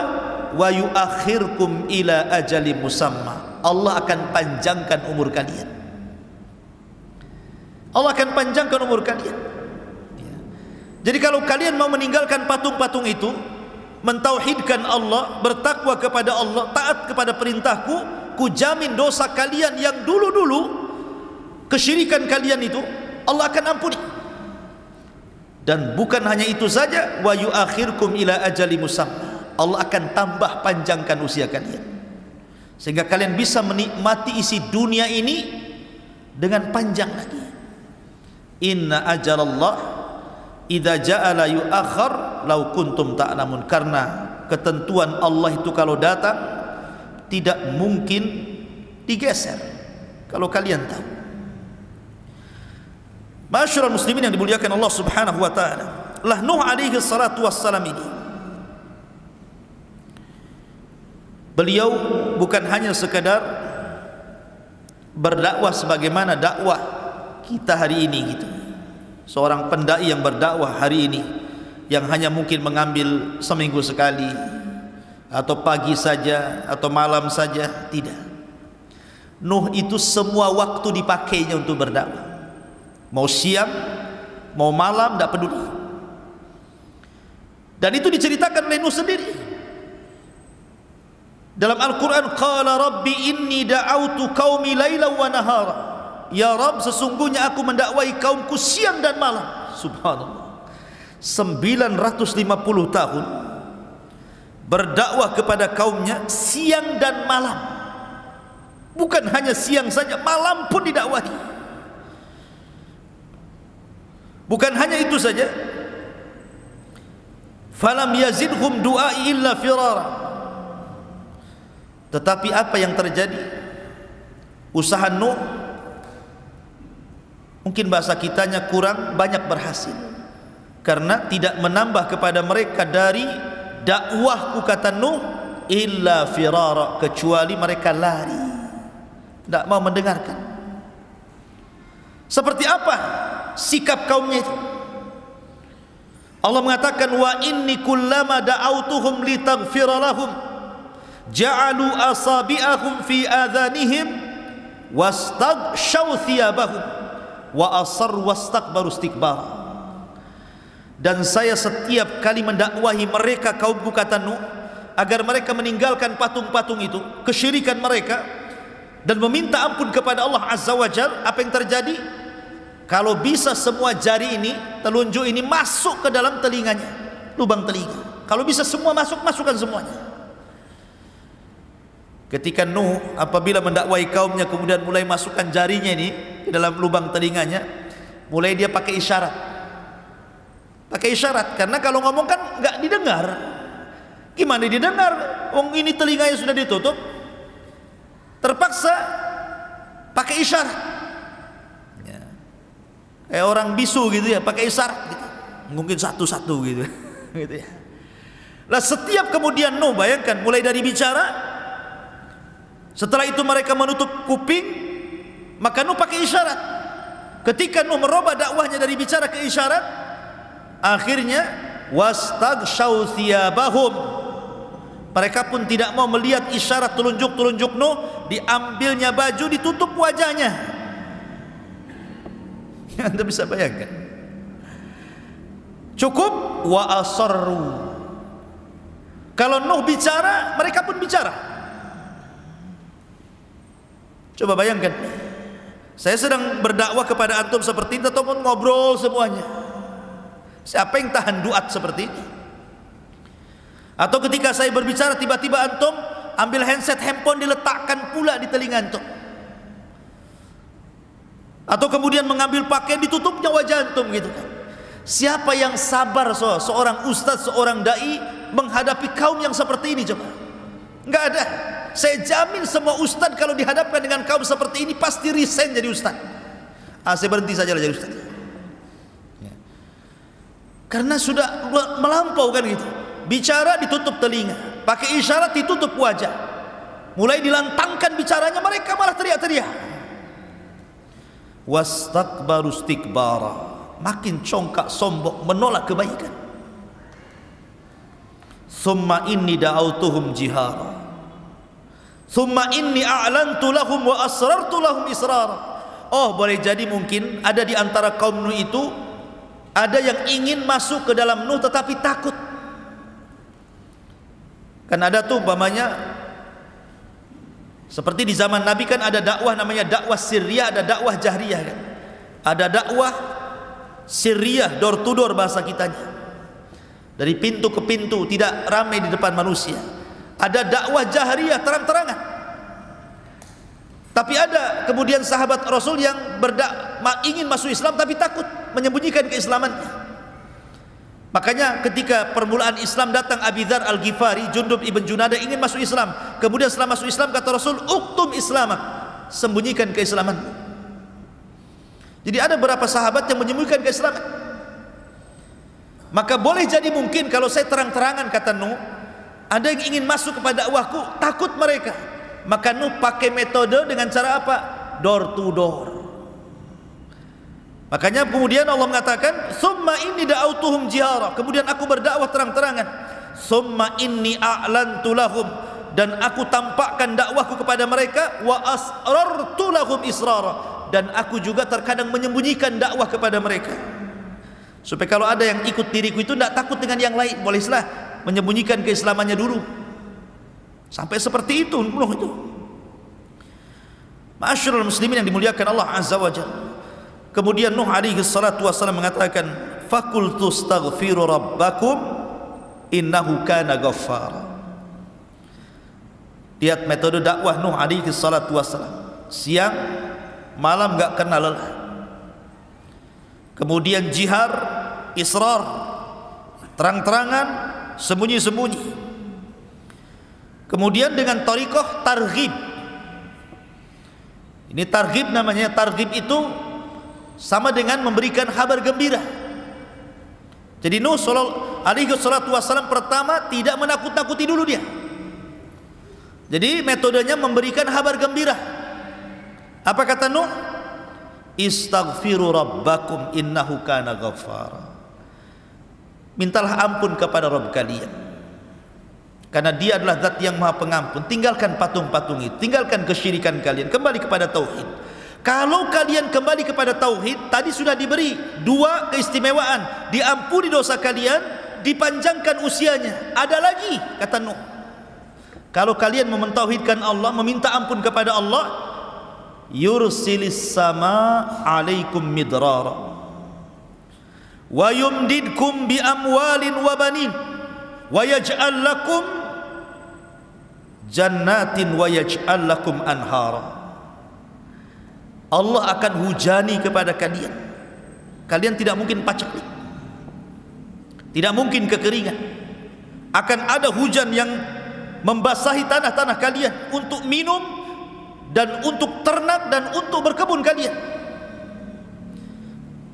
wa yuakhirkum ila ajali musamma. Allah akan panjangkan umur kalian. Allah akan panjangkan umur kalian. Jadi kalau kalian mau meninggalkan patung-patung itu, mentauhidkan Allah, bertakwa kepada Allah, taat kepada perintahku, ku jamin dosa kalian yang dulu-dulu, kesyirikan kalian itu, Allah akan ampuni. Dan bukan hanya itu saja, wa yuakhirkum ila ajali musamma. Allah akan tambah panjangkan usia kalian, sehingga kalian bisa menikmati isi dunia ini dengan panjang lagi. Inna ajalallah idza ja'ala yu'akhkhar law kuntum ta'lamun. Karena ketentuan Allah itu kalau datang tidak mungkin digeser, kalau kalian tahu. Ma'asyiral muslimin yang dimuliakan Allah Subhanahu wa taala, lah Nuh alaihi salatu wassalam ini, beliau bukan hanya sekadar berdakwah sebagaimana dakwah kita hari ini gitu. Seorang pendai yang berdakwah hari ini, yang hanya mungkin mengambil seminggu sekali, atau pagi saja, atau malam saja, tidak. Nuh itu semua waktu dipakainya untuk berdakwah. Mau siang, mau malam, tidak peduli. Dan itu diceritakan oleh Nuh sendiri. Dalam Al-Quran, qala rabbi inni da'autu qaumi laila wa nahara. Ya Rabb, sesungguhnya aku mendakwai kaumku siang dan malam. Subhanallah. 950 tahun berdakwah kepada kaumnya siang dan malam. Bukan hanya siang saja, malam pun didakwahi. Bukan hanya itu saja, falam yazidhum du'ai illa firara. Tetapi apa yang terjadi? Usaha Nuh, mungkin bahasa kitanya kurang banyak berhasil, karena tidak menambah kepada mereka dari dakwahku, kata Nuh, illa firara, kecuali mereka lari, tidak mau mendengarkan. Seperti apa sikap kaumnya itu? Allah mengatakan, wa inni kullama da'autuhum litaghfira lahum ja'alu asabi'ahum fi adhanihim wastaghshaw thiyabahum wa asarru wastakbaru istikbar. Dan saya setiap kali mendakwahi mereka kaumku, kata Nuh, agar mereka meninggalkan patung-patung itu, kesyirikan mereka, dan meminta ampun kepada Allah Azza wa Jalla. Apa yang terjadi? Kalau bisa semua jari ini, telunjuk ini masuk ke dalam telinganya, lubang telinga. Kalau bisa semua masuk, masukkan semuanya. Ketika Nuh apabila mendakwai kaumnya kemudian mulai masukkan jarinya ini ke dalam lubang telinganya, mulai dia pakai isyarat. Pakai isyarat, karena kalau ngomong kan nggak didengar. Gimana didengar? Wong ini telinganya sudah ditutup. Terpaksa pakai isyarat. Ya. Kayak orang bisu gitu ya, pakai isyarat gitu. Mungkin satu-satu gitu. Gitu ya. Lah setiap kemudian Nuh, bayangkan, mulai dari bicara, setelah itu mereka menutup kuping, maka Nuh pakai isyarat. Ketika Nuh merubah dakwahnya dari bicara ke isyarat, akhirnya wastaghshaw thiyabahum, mereka pun tidak mau melihat isyarat telunjuk-telunjuk Nuh, diambilnya baju, ditutup wajahnya. Anda bisa bayangkan. Cukup wa asarru. Kalau Nuh bicara, mereka pun bicara. Coba bayangkan, saya sedang berdakwah kepada antum seperti ini, ataupun ngobrol semuanya. Siapa yang tahan duat seperti ini? Atau ketika saya berbicara, tiba-tiba antum ambil handset, handphone diletakkan pula di telinga antum. Atau kemudian mengambil pakaian, ditutupnya wajah antum gitu kan. Siapa yang sabar seorang ustaz, seorang dai menghadapi kaum yang seperti ini? Coba, nggak ada. Saya jamin semua ustaz kalau dihadapkan dengan kaum seperti ini pasti resign jadi ustaz. Saya berhenti saja jadi ustaz. Ya. Karena sudah melampau kan gitu. Bicara ditutup telinga, pakai isyarat ditutup wajah. Mulai dilantangkan bicaranya, mereka malah teriak-teriak. Wastakbaru istikbara, makin congkak sombong, menolak kebaikan. Summa inni da'autuhum jihara, summa inni a'lantu lahum wa asrartu lahum israra. Oh, boleh jadi mungkin ada di antara kaum Nuh itu ada yang ingin masuk ke dalam Nuh tetapi takut. Kan ada tuh umpamanya seperti di zaman Nabi kan ada dakwah namanya dakwah sirriyah, ada dakwah jahriyah kan. Ada dakwah sirriyah, door to door bahasa kitanya. Dari pintu ke pintu, tidak ramai di depan manusia. Ada dakwah jahriyah, terang-terangan. Tapi ada kemudian sahabat Rasul yang ingin masuk Islam tapi takut menyembunyikan keislamannya. Makanya ketika permulaan Islam datang Abi Dzar Al-Ghifari, Jundub ibn Junadah ingin masuk Islam. Kemudian setelah masuk Islam kata Rasul, "Uktum islamak," sembunyikan keislamanmu. Jadi ada beberapa sahabat yang menyembunyikan keislaman. Maka boleh jadi mungkin kalau saya terang-terangan, kata Nuh, ada yang ingin masuk kepada dakwahku, takut mereka. Maka Nuh pakai metode dengan cara apa? door to door. Makanya kemudian Allah mengatakan, "Tsumma inni da'autuhum jihara." Kemudian aku berdakwah terang-terangan. "Tsumma inni a'lantu lahum." Dan aku tampakkan dakwahku kepada mereka, "Wa asrartu lahum israra." Dan aku juga terkadang menyembunyikan dakwah kepada mereka. Supaya kalau ada yang ikut diriku itu tidak takut dengan yang lain, bolehlah menyembunyikan keislamannya dulu. Sampai seperti itu Nuh itu. Ma'asyiral muslimin yang dimuliakan Allah Azza wa Jalla. Kemudian Nuh alaihi salatu wassalam mengatakan, "Faqultu astaghfiru rabbakum innahu kana ghaffara." Lihat metode dakwah Nuh alaihi salatu wassalam. Siang malam enggak kenal lelah. Kemudian jihar, israr, terang-terangan, sembunyi-sembunyi. Kemudian dengan thariqah targhib. Ini targhib namanya. Targhib itu sama dengan memberikan kabar gembira. Jadi Nuh alaihi salatu wassalam pertama tidak menakut-nakuti dulu dia. Jadi metodenya memberikan kabar gembira. Apa kata Nuh? "Istaghfiru rabbakum innahu kana ghaffara." Mintalah ampun kepada Rabb kalian, karena dia adalah zat yang maha pengampun. Tinggalkan patung-patung itu, tinggalkan kesyirikan kalian, kembali kepada tauhid. Kalau kalian kembali kepada tauhid, tadi sudah diberi dua keistimewaan, diampuni dosa kalian, dipanjangkan usianya. Ada lagi kata Nuh, kalau kalian mentauhidkan Allah, meminta ampun kepada Allah, yursilis sama alaikum midrara wa yumdidkum bi amwalin wa banin wa yaj'al lakum jannatin wa yaj'al lakum anhara. Allah akan hujani kepada kalian. Kalian tidak mungkin paceklik, tidak mungkin kekeringan. Akan ada hujan yang membasahi tanah-tanah kalian untuk minum dan untuk ternak dan untuk berkebun kalian.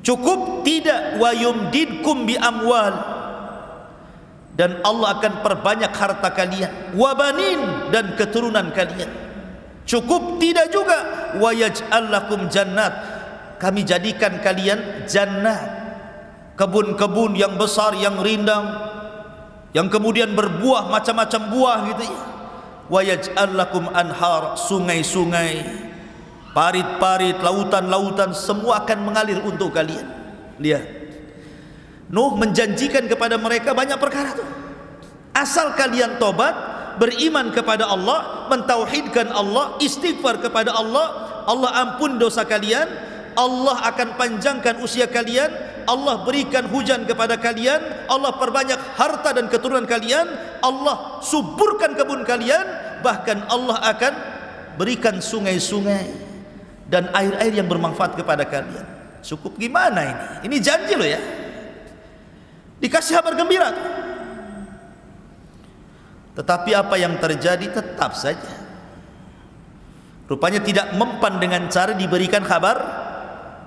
Cukup tidak, wa yumdidkum bi amwal, dan Allah akan perbanyak harta kalian, wa banin, dan keturunan kalian. Cukup tidak juga, wa yaj'al lakum jannat, kami jadikan kalian jannat, kebun-kebun yang besar, yang rindang, yang kemudian berbuah macam-macam buah gitu ya. Wa yaj'al lakum anhar, sungai-sungai, parit-parit, lautan-lautan, semua akan mengalir untuk kalian. Lihat, Nuh menjanjikan kepada mereka banyak perkara tuh. Asal kalian tobat, beriman kepada Allah, mentauhidkan Allah, istighfar kepada Allah, Allah ampun dosa kalian, Allah akan panjangkan usia kalian, Allah berikan hujan kepada kalian, Allah perbanyak harta dan keturunan kalian, Allah suburkan kebun kalian, bahkan Allah akan berikan sungai-sungai dan air-air yang bermanfaat kepada kalian. Cukup gimana ini? Ini janji loh ya. Dikasih kabar gembira. Tetapi apa yang terjadi tetap saja, rupanya tidak mempan dengan cara diberikan kabar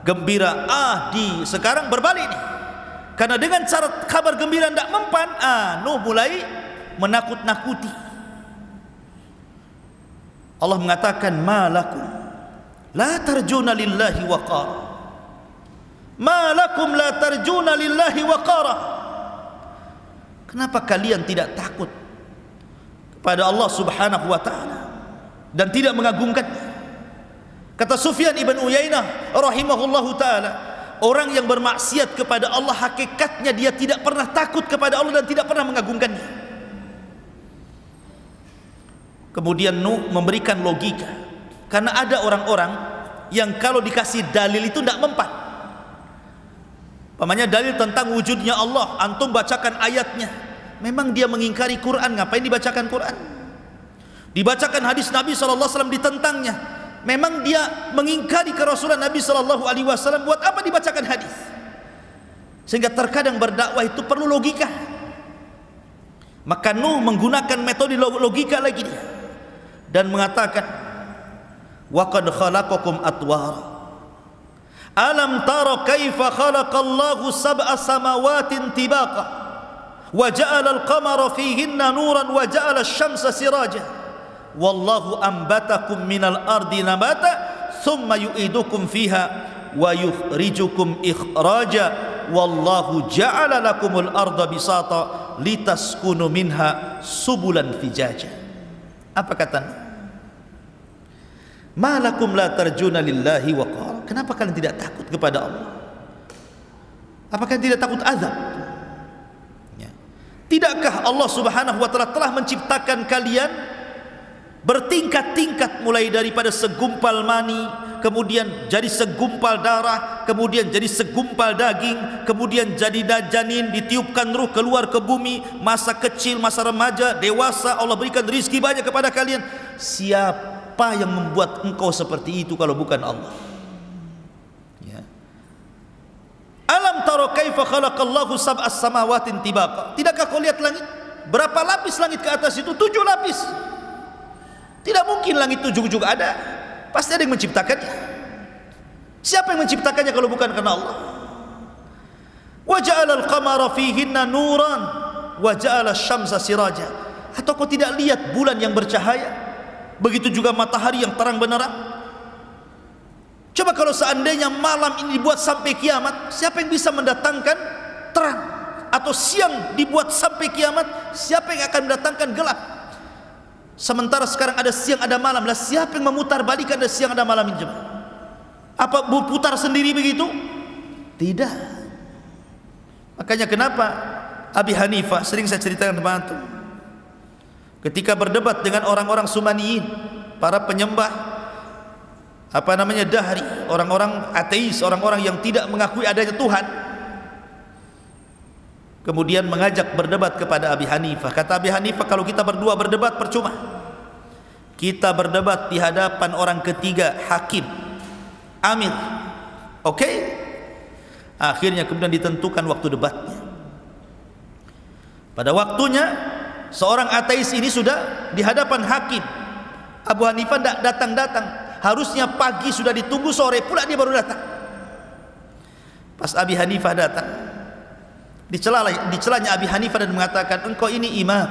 gembira. Sekarang berbalik nih, karena dengan cara kabar gembira tidak mempan, Nuh mulai menakut-nakuti. Allah mengatakan, ma lakum la tarjuna lillahi waqara, ma lakum la tarjuna lillahi waqara. Kenapa kalian tidak takut kepada Allah subhanahu wa ta'ala dan tidak mengagungkannya? Kata Sufyan ibn Uyainah rahimahullahu ta'ala, orang yang bermaksiat kepada Allah hakikatnya dia tidak pernah takut kepada Allah dan tidak pernah mengagungkannya. Kemudian Nuh memberikan logika, karena ada orang-orang yang kalau dikasih dalil itu tidak mempan. Pamannya dalil tentang wujudnya Allah, antum bacakan ayatnya, memang dia mengingkari Quran, ngapain dibacakan Quran? Dibacakan hadis Nabi SAW ditentangnya, memang dia mengingkari kerasulan Nabi SAW, buat apa dibacakan hadis? Sehingga terkadang berdakwah itu perlu logika. Maka Nuh menggunakan metode logika lagi dia, dan mengatakan, wa qad khalaqakum atwara, alam tara kaifa khalaqallahu sab'a samawatin tibaqa wa ja'ala al-qamara fihinna nuran wa ja'ala asy-syamsa siraja wallahu ambatakum minal ardi nabata thumma yu'idukum fiha wa yukhrijukum ikhraja wallahu ja'ala lakumul arda bisata litaskunu minha subulan fijaja. Apa katanya? Malakum la tarjuna lillahi waqara. Kenapa kalian tidak takut kepada Allah? Apakah kalian tidak takut azab? Ya. Tidakkah Allah Subhanahu wa taala telah menciptakan kalian bertingkat-tingkat, mulai daripada segumpal mani, kemudian jadi segumpal darah, kemudian jadi segumpal daging, kemudian jadi janin, ditiupkan ruh keluar ke bumi, masa kecil, masa remaja, dewasa, Allah berikan rizki banyak kepada kalian. Siapa yang membuat engkau seperti itu kalau bukan Allah? Ya. Alam taro kaifa khalaqallahu sab'as samawatin tibaqa. Tidakkah kau lihat langit? Berapa lapis langit ke atas itu? 7 lapis. Tidak mungkin langit itu ujug-ujug ada. Pasti ada yang menciptakannya. Siapa yang menciptakannya kalau bukan karena Allah? Wa ja'ala al-qamara fihinna nuran wa ja'ala asy-syamsa siraja. Atau kau tidak lihat bulan yang bercahaya? Begitu juga matahari yang terang benderang. Coba kalau seandainya malam ini dibuat sampai kiamat, siapa yang bisa mendatangkan terang? Atau siang dibuat sampai kiamat, siapa yang akan mendatangkan gelap? Sementara sekarang ada siang ada malam, lah siapa yang memutar balikan ada siang ada malam ini? Apa berputar sendiri begitu? Tidak. Makanya kenapa Abi Hanifah, sering saya ceritakan kepada antum, ketika berdebat dengan orang-orang Sumaniyin, para penyembah dahri, orang-orang ateis, orang-orang yang tidak mengakui adanya Tuhan, kemudian mengajak berdebat kepada Abi Hanifah. Kata Abi Hanifah, kalau kita berdua berdebat percuma. Kita berdebat di hadapan orang ketiga, hakim, amir. Oke? Akhirnya kemudian ditentukan waktu debatnya. Pada waktunya seorang ateis ini sudah di hadapan hakim. Abu Hanifah tidak datang-datang. Harusnya pagi sudah ditunggu, sore pula dia baru datang. Pas Abi Hanifah datang, dicelanya Abi Hanifah dan mengatakan, engkau ini imam,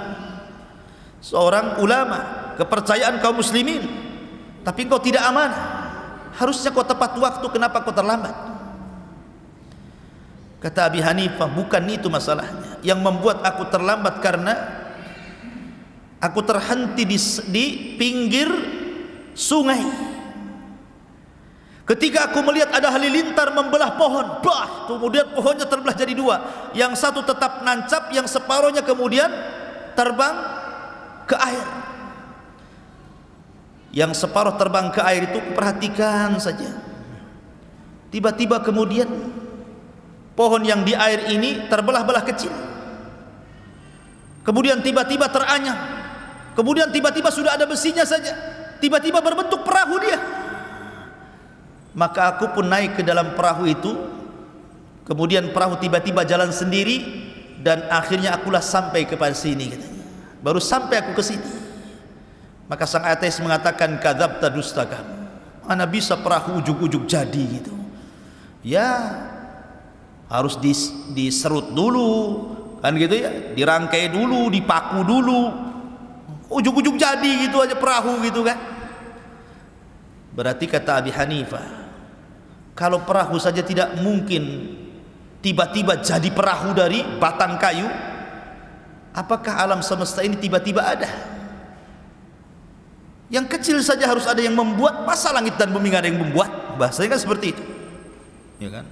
seorang ulama, kepercayaan kaum muslimin, tapi engkau tidak amanah. Harusnya kau tepat waktu, kenapa kau terlambat? Kata Abi Hanifah, bukan itu masalahnya. Yang membuat aku terlambat karena aku terhenti di pinggir sungai. Ketika aku melihat ada halilintar membelah pohon, kemudian pohonnya terbelah jadi 2. Yang satu tetap nancap, yang separuhnya kemudian terbang ke air. Yang separuh terbang ke air itu perhatikan saja. Tiba-tiba kemudian pohon yang di air ini terbelah-belah kecil. Kemudian tiba-tiba teranyam. Kemudian tiba-tiba sudah ada besinya saja. Tiba-tiba berbentuk perahu dia. Maka aku pun naik ke dalam perahu itu. Kemudian perahu tiba-tiba jalan sendiri, dan akhirnya akulah sampai kepada sini, katanya. Baru sampai aku ke sini. Maka sang ateis mengatakan, kadzabta, dusta kamu. Mana bisa perahu ujug-ujug jadi gitu? Ya, harus diserut dulu, kan gitu ya, dirangkai dulu, dipaku dulu. Ujug-ujug jadi gitu aja perahu gitu kan? Berarti kata Abi Hanifah, kalau perahu saja tidak mungkin tiba-tiba jadi perahu dari batang kayu, apakah alam semesta ini tiba-tiba ada? Yang kecil saja harus ada yang membuat, masa langit dan bumi nggak ada yang membuat? Bahasanya kan seperti itu, ya kan?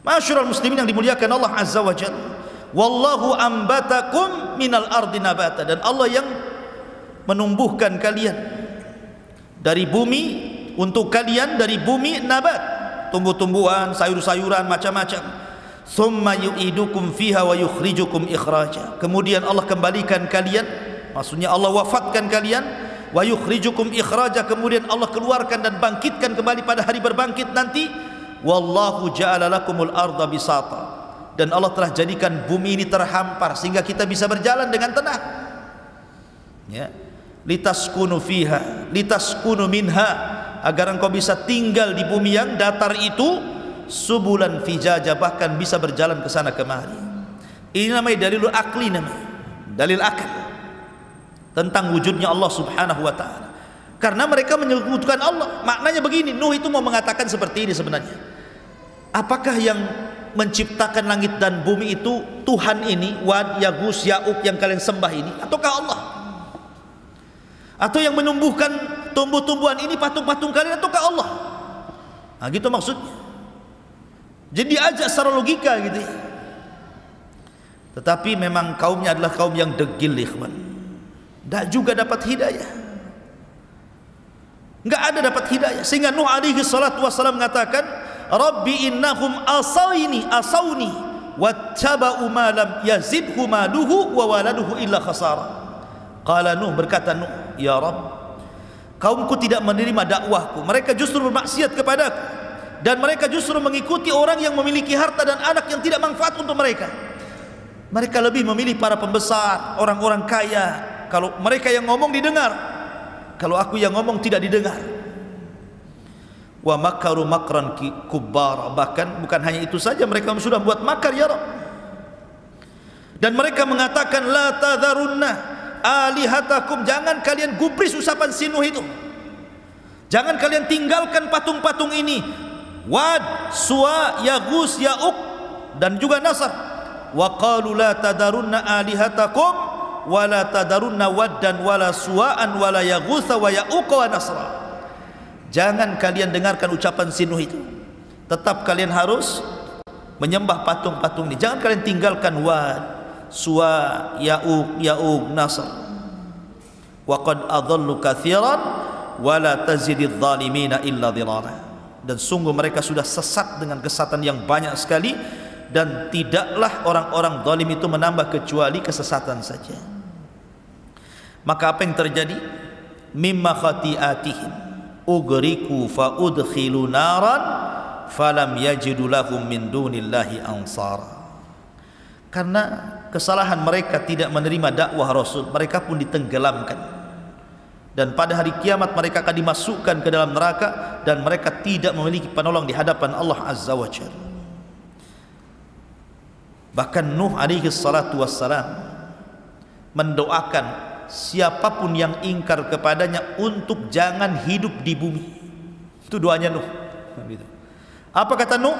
Ma'asyiral muslimin yang dimuliakan Allah Azza wa Jalla, wallahu ambatakum minal ardi nabata, dan Allah yang menumbuhkan kalian dari bumi, untuk kalian dari bumi nabat, tumbuh-tumbuhan, sayur-sayuran macam-macam. Thumma yu'idukum fiha wa yukhrijukum ikhraja. Kemudian Allah kembalikan kalian, maksudnya Allah wafatkan kalian, wa yukhrijukum ikhraja, kemudian Allah keluarkan dan bangkitkan kembali pada hari berbangkit nanti. Wallahu ja'ala lakumul arda bisata, dan Allah telah jadikan bumi ini terhampar sehingga kita bisa berjalan dengan tenang. Ya. Litaskunu fiha, litaskunu minha, agar engkau bisa tinggal di bumi yang datar itu, subulan fijaja, bahkan bisa berjalan ke sana kemari. Ini namanya dalil akli, namanya dalil akal tentang wujudnya Allah Subhanahu wa taala. karena mereka menyebutkan Allah. Maknanya begini, Nuh itu mau mengatakan seperti ini sebenarnya. Apakah yang menciptakan langit dan bumi itu Tuhan ini, Wad, Yaghus, Ya'uq yang kalian sembah ini, ataukah Allah? Atau yang menumbuhkan tumbuh-tumbuhan ini patung-patung kalian, ataukah Allah? Nah, gitu maksudnya. Jadi diajak secara logika gitu ya. Tetapi memang kaumnya adalah kaum yang degil, ikhwan. Tak juga dapat hidayah. Enggak ada dapat hidayah. Sehingga Nuh alaihi salatu wassalam mengatakan, Rabbi innahum asawni wattaba'u ma lam yazidhu maluhu wa waladuhu illa khasara. Qala Nuh, berkata Nuh, ya Rabb, kaumku tidak menerima dakwahku, mereka justru bermaksiat kepadaku, dan mereka justru mengikuti orang yang memiliki harta dan anak yang tidak manfaat untuk mereka. Mereka lebih memilih para pembesar, orang-orang kaya. Kalau mereka yang ngomong didengar, kalau aku yang ngomong tidak didengar. Wa makaru makran kubbar, bahkan bukan hanya itu saja, mereka sudah buat makar ya Rabb. Dan mereka mengatakan, la tadharunna alihatakum, jangan kalian gubris usapan si Nuh itu, jangan kalian tinggalkan patung-patung ini, Wad, Suwa, Yaghus, Ya'uq, dan juga Nasr. Wa qalu la tadarunna alihatakum wa la tadarunna waddan wala suwa'an wala yaghutha wa ya'uq wa nasra. Jangan kalian dengarkan ucapan si Nuh itu, tetap kalian harus menyembah patung-patung ini. Jangan kalian tinggalkan Wad, Suwa, Ya'uq, Nasr. Wa qad adallu katsiran wa la tazididz zalimina illa dhilala. Dan sungguh mereka sudah sesat dengan kesesatan yang banyak sekali, dan tidaklah orang-orang zalim itu menambah kecuali kesesatan saja. Maka apa yang terjadi? Mimma khati'atihim ugriku fa udkhilu naran falam yajidu lahum min dunillahi ansara. Karena kesalahan mereka tidak menerima dakwah Rasul, mereka pun ditenggelamkan, dan pada hari kiamat mereka akan dimasukkan ke dalam neraka, dan mereka tidak memiliki penolong di hadapan Allah Azza wa Jalla. Bahkan Nuh alaihi salatu wassalam mendoakan siapapun yang ingkar kepadanya untuk jangan hidup di bumi. Itu doanya Nuh. Apa kata Nuh?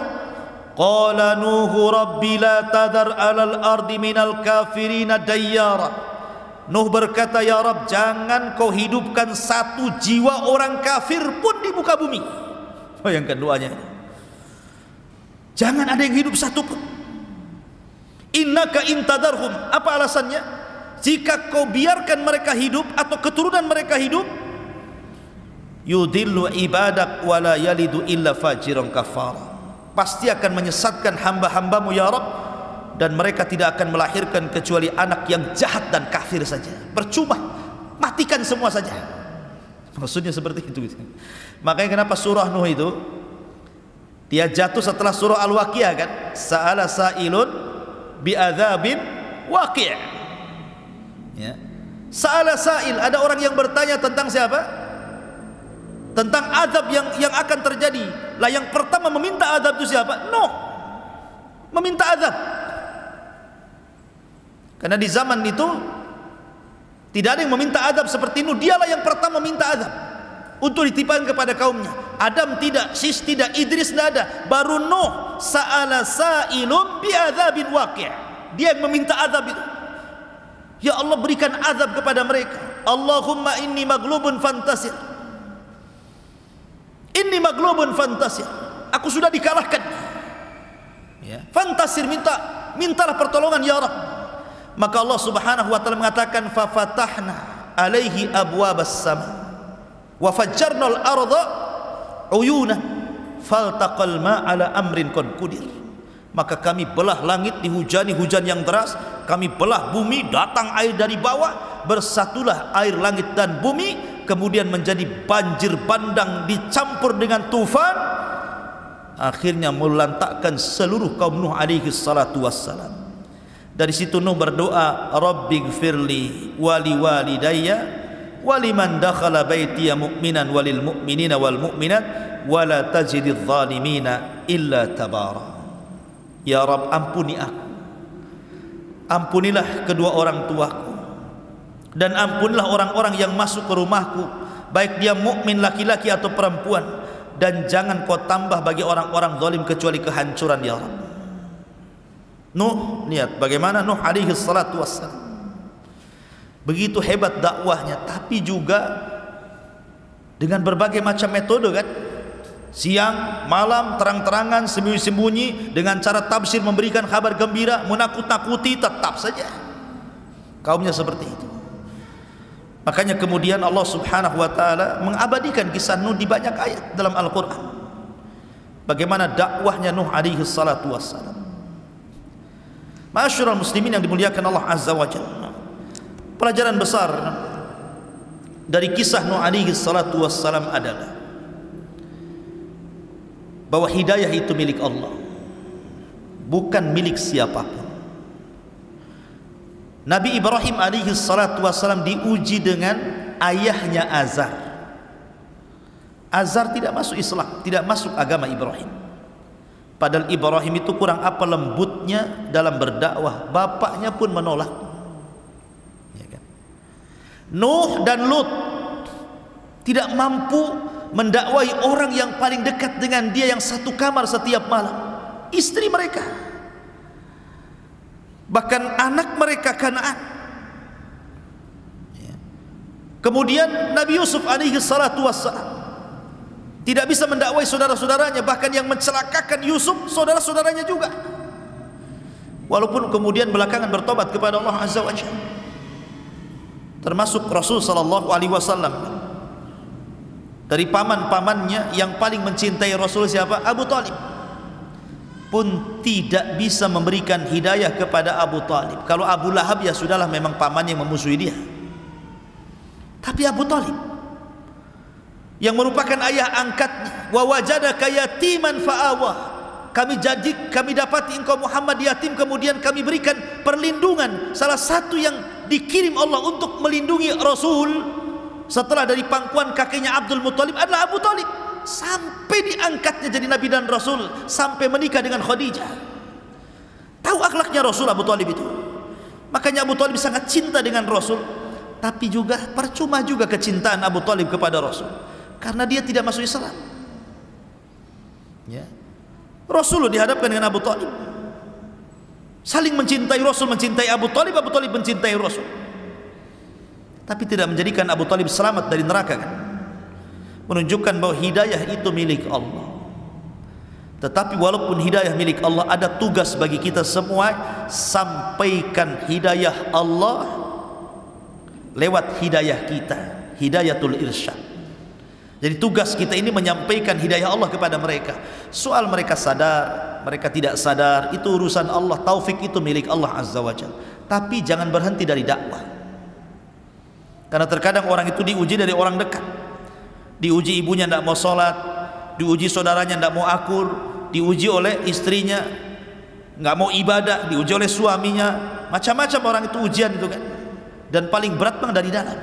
Qala Nuhu rabbi la tadar alal ardi minal kafirina dayyara. Nuh berkata, ya Rabb, jangan kau hidupkan satu jiwa orang kafir pun di muka bumi. Bayangkan doanya. Jangan ada yang hidup satu pun. Innaka intadarhum, apa alasannya? Jika kau biarkan mereka hidup atau keturunan mereka hidup, yudillu ibadak wala yalidu illa fajiran kafara, pasti akan menyesatkan hamba-hambamu ya Rabb, dan mereka tidak akan melahirkan kecuali anak yang jahat dan kafir saja. Percuma, matikan semua saja. Maksudnya seperti itu. Makanya kenapa surah Nuh itu dia jatuh setelah surah Al-Waqiah kan? Sa'ala sa'ilun bi'adzabin waqi'. Ya. Sa'ala sa'il, ada orang yang bertanya tentang siapa? Tentang azab yang akan terjadi. Lah yang pertama meminta azab itu siapa? Nuh. Meminta azab. Karena di zaman itu tidak ada yang meminta azab seperti Nuh. Dialah yang pertama meminta azab untuk ditimpakan kepada kaumnya. Adam tidak, Sis tidak, Idris tidak ada. Baru Nuh, sa'ala sa'ilum bi'adzabin waqi'. Dia yang meminta azab itu. Ya Allah, berikan azab kepada mereka. Allahumma inni maglubun fantasir. Inni maglubun fantasir. Aku sudah dikalahkan. Ya. Fantasir, mintalah pertolongan ya Rabb. Maka Allah Subhanahu wa taala mengatakan, fa fatahna alaihi abwabas sama wa fajjarnal arda uyuna faltaqal ma ala amrin qad qudir. Maka kami belah langit, dihujani hujan yang deras, kami belah bumi, datang air dari bawah, bersatulah air langit dan bumi, kemudian menjadi banjir bandang dicampur dengan tufan, akhirnya melantakkan seluruh kaum Nuh alaihi salatu wassalam. Dari situ Nuh berdoa, Rabbighfirli wali walidayya waliman dakhala baitiya mu'minan walil mu'minina wal mu'minat wala tajididz zalimina illa tabara. Ya Rabb, ampuni aku, ampunilah kedua orang tuaku, dan ampunilah orang-orang yang masuk ke rumahku, baik dia mukmin laki-laki atau perempuan, dan jangan kau tambah bagi orang-orang zalim kecuali kehancuran ya Rabb. Nuh, lihat bagaimana Nuh alaihi salatu wassalam, begitu hebat dakwahnya, tapi juga dengan berbagai macam metode kan, siang, malam, terang-terangan, sembunyi-sembunyi, dengan cara tafsir memberikan kabar gembira, menakut-nakuti, tetap saja kaumnya seperti itu. Makanya kemudian Allah subhanahu wa ta'ala mengabadikan kisah Nuh di banyak ayat dalam Al-Quran, bagaimana dakwahnya Nuh alaihi salatu wassalam. Ma'asyiral muslimin yang dimuliakan Allah azza wa jalla, pelajaran besar dari kisah Nuh alaihi salatu wassalam adalah bahwa hidayah itu milik Allah, bukan milik siapapun. Nabi Ibrahim alaihi salatu wassalam diuji dengan ayahnya Azar. Azar tidak masuk Islam, tidak masuk agama Ibrahim. Padahal Ibrahim itu kurang apa lembutnya dalam berdakwah, bapaknya pun menolak. Ya kan? Nuh dan Lut tidak mampu mendakwai orang yang paling dekat dengan dia, yang satu kamar setiap malam, istri mereka, bahkan anak mereka Kanaan. Kemudian Nabi Yusuf alaihi salatu wassalam tidak bisa mendakwai saudara-saudaranya, bahkan yang mencelakakan Yusuf saudara-saudaranya juga, walaupun kemudian belakangan bertobat kepada Allah azza wa jalla. Termasuk Rasul sallallahu alaihi wasallam, dari paman-pamannya yang paling mencintai Rasul siapa? Abu Talib, pun tidak bisa memberikan hidayah kepada Abu Talib. Kalau Abu Lahab ya sudahlah, memang paman yang memusuhi dia. Tapi Abu Talib yang merupakan ayah angkatnya, wa wajadaka yatiman fa'awa, kami dapati engkau Muhammad yatim, kemudian kami berikan perlindungan. Salah satu yang dikirim Allah untuk melindungi Rasul setelah dari pangkuan kakeknya Abdul Muttalib adalah Abu Talib, sampai diangkatnya jadi Nabi dan Rasul, sampai menikah dengan Khadijah. Tahu akhlaknya Rasul Abu Talib itu. Makanya Abu Talib sangat cinta dengan Rasul. Tapi juga percuma juga kecintaan Abu Talib kepada Rasul, karena dia tidak masuk Islam. Ya. Rasul dihadapkan dengan Abu Talib, saling mencintai, Rasul mencintai Abu Talib mencintai Rasul, tapi tidak menjadikan Abu Talib selamat dari neraka kan? Menunjukkan bahwa hidayah itu milik Allah. Tetapi walaupun hidayah milik Allah, ada tugas bagi kita semua, sampaikan hidayah Allah lewat hidayah kita, hidayatul irsyad. Jadi tugas kita ini menyampaikan hidayah Allah kepada mereka. Soal mereka sadar, mereka tidak sadar, itu urusan Allah. Taufik itu milik Allah azza wa jalla. Tapi jangan berhenti dari dakwah, karena terkadang orang itu diuji dari orang dekat. Diuji ibunya tidak mau sholat, diuji saudaranya tidak mau akur, diuji oleh istrinya nggak mau ibadah, diuji oleh suaminya, macam-macam orang itu ujian itu kan. Dan paling berat memang dari dalam.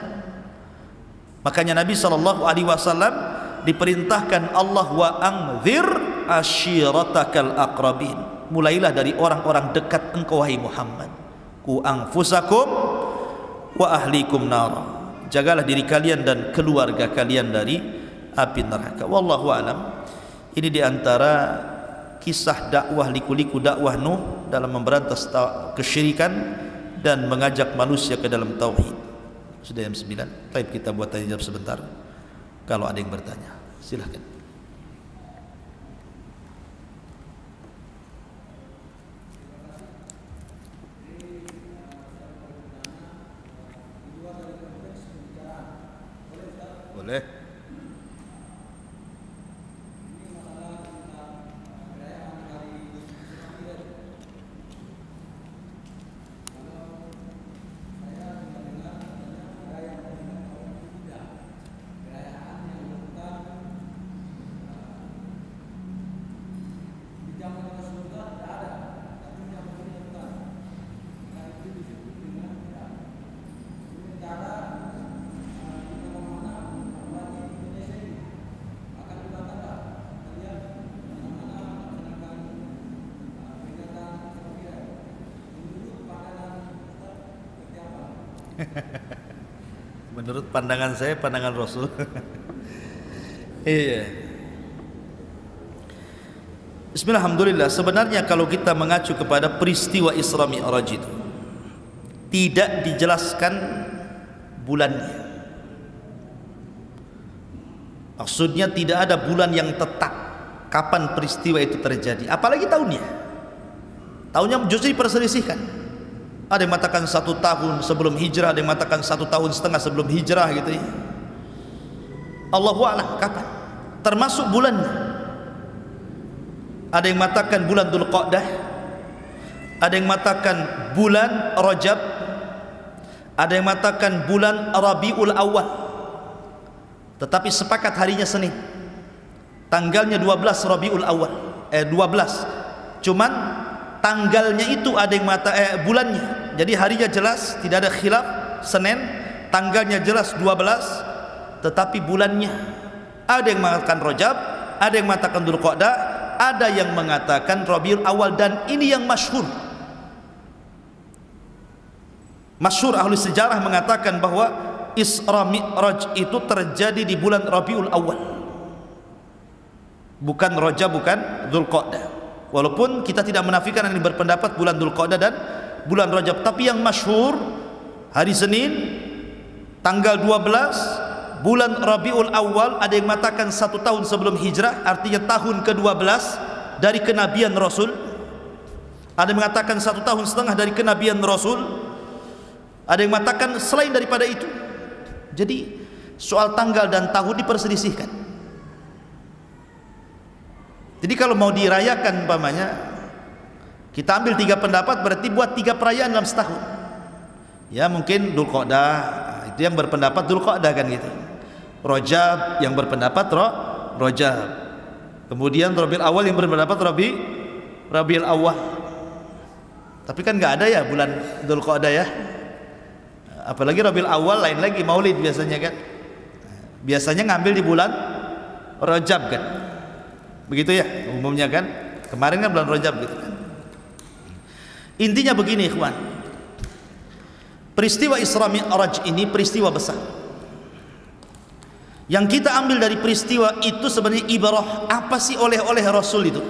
Makanya Nabi SAW diperintahkan Allah, wa anzir ashiratakal aqrabin, mulailah dari orang-orang dekat engkau wahai Muhammad. Ku anfusakum wa ahlikum nara, jagalah diri kalian dan keluarga kalian dari api neraka. Wallahu alam. Ini diantara kisah dakwah, liku-liku dakwah Nuh dalam memberantas kesyirikan dan mengajak manusia ke dalam tauhid. Sudah jam 9. Baik, kita buat tanya jawab sebentar. Kalau ada yang bertanya, silahkan. Boleh. Menurut pandangan saya, pandangan Rasul. Iya. Bismillahirrahmanirrahim. Sebenarnya kalau kita mengacu kepada peristiwa Isra Mi'raj itu, tidak dijelaskan bulannya. Maksudnya tidak ada bulan yang tetap kapan peristiwa itu terjadi, apalagi tahunnya. Tahunnya justru diperselisihkan. Ada yang mengatakan 1 tahun sebelum hijrah, ada yang mengatakan 1 tahun setengah sebelum hijrah gitu ya. Allahu a'lam kapan, termasuk bulannya. Ada yang mengatakan bulan Dzulqa'dah, ada yang mengatakan bulan Rajab, ada yang mengatakan bulan Rabiul Awal. Tetapi sepakat harinya Senin, tanggalnya 12 Rabiul Awal, 12. Cuman tanggalnya itu ada yang bulannya. Jadi harinya jelas, tidak ada khilaf, Senin, tanggalnya jelas 12, tetapi bulannya ada yang mengatakan Rajab, ada yang mengatakan Dzulqa'dah, ada yang mengatakan Rabiul Awal. Dan ini yang masyhur. Masyhur ahli sejarah mengatakan bahwa Isra Mi'raj itu terjadi di bulan Rabiul Awal, bukan Rajab, bukan Dzulqa'dah. Walaupun kita tidak menafikan yang berpendapat bulan Dzulqa'dah dan bulan Rajab, tapi yang masyhur hari Senin tanggal 12 bulan Rabiul Awal. Ada yang mengatakan 1 tahun sebelum hijrah, artinya tahun ke-12 dari kenabian Rasul. Ada yang mengatakan 1 tahun setengah dari kenabian Rasul. Ada yang mengatakan selain daripada itu. Jadi soal tanggal dan tahun diperselisihkan. Jadi kalau mau dirayakan umpamanya, kita ambil 3 pendapat, berarti buat 3 perayaan dalam setahun. Ya mungkin Dzulqa'dah, itu yang berpendapat Dzulqa'dah kan gitu. Rajab yang berpendapat Rajab. Kemudian Rabiul Awal yang berpendapat Rabiul Awal. Tapi kan nggak ada ya bulan Dzulqa'dah ya. Apalagi Rabiul Awal lain lagi, Maulid biasanya kan. Biasanya ngambil di bulan Rajab kan. Begitu ya umumnya kan. Kemarin kan bulan Rajab gitu kan. Intinya begini ikhwan, peristiwa Isra Mi'raj ini peristiwa besar. Yang kita ambil dari peristiwa itu sebenarnya ibrah. Apa sih oleh-oleh Rasul itu?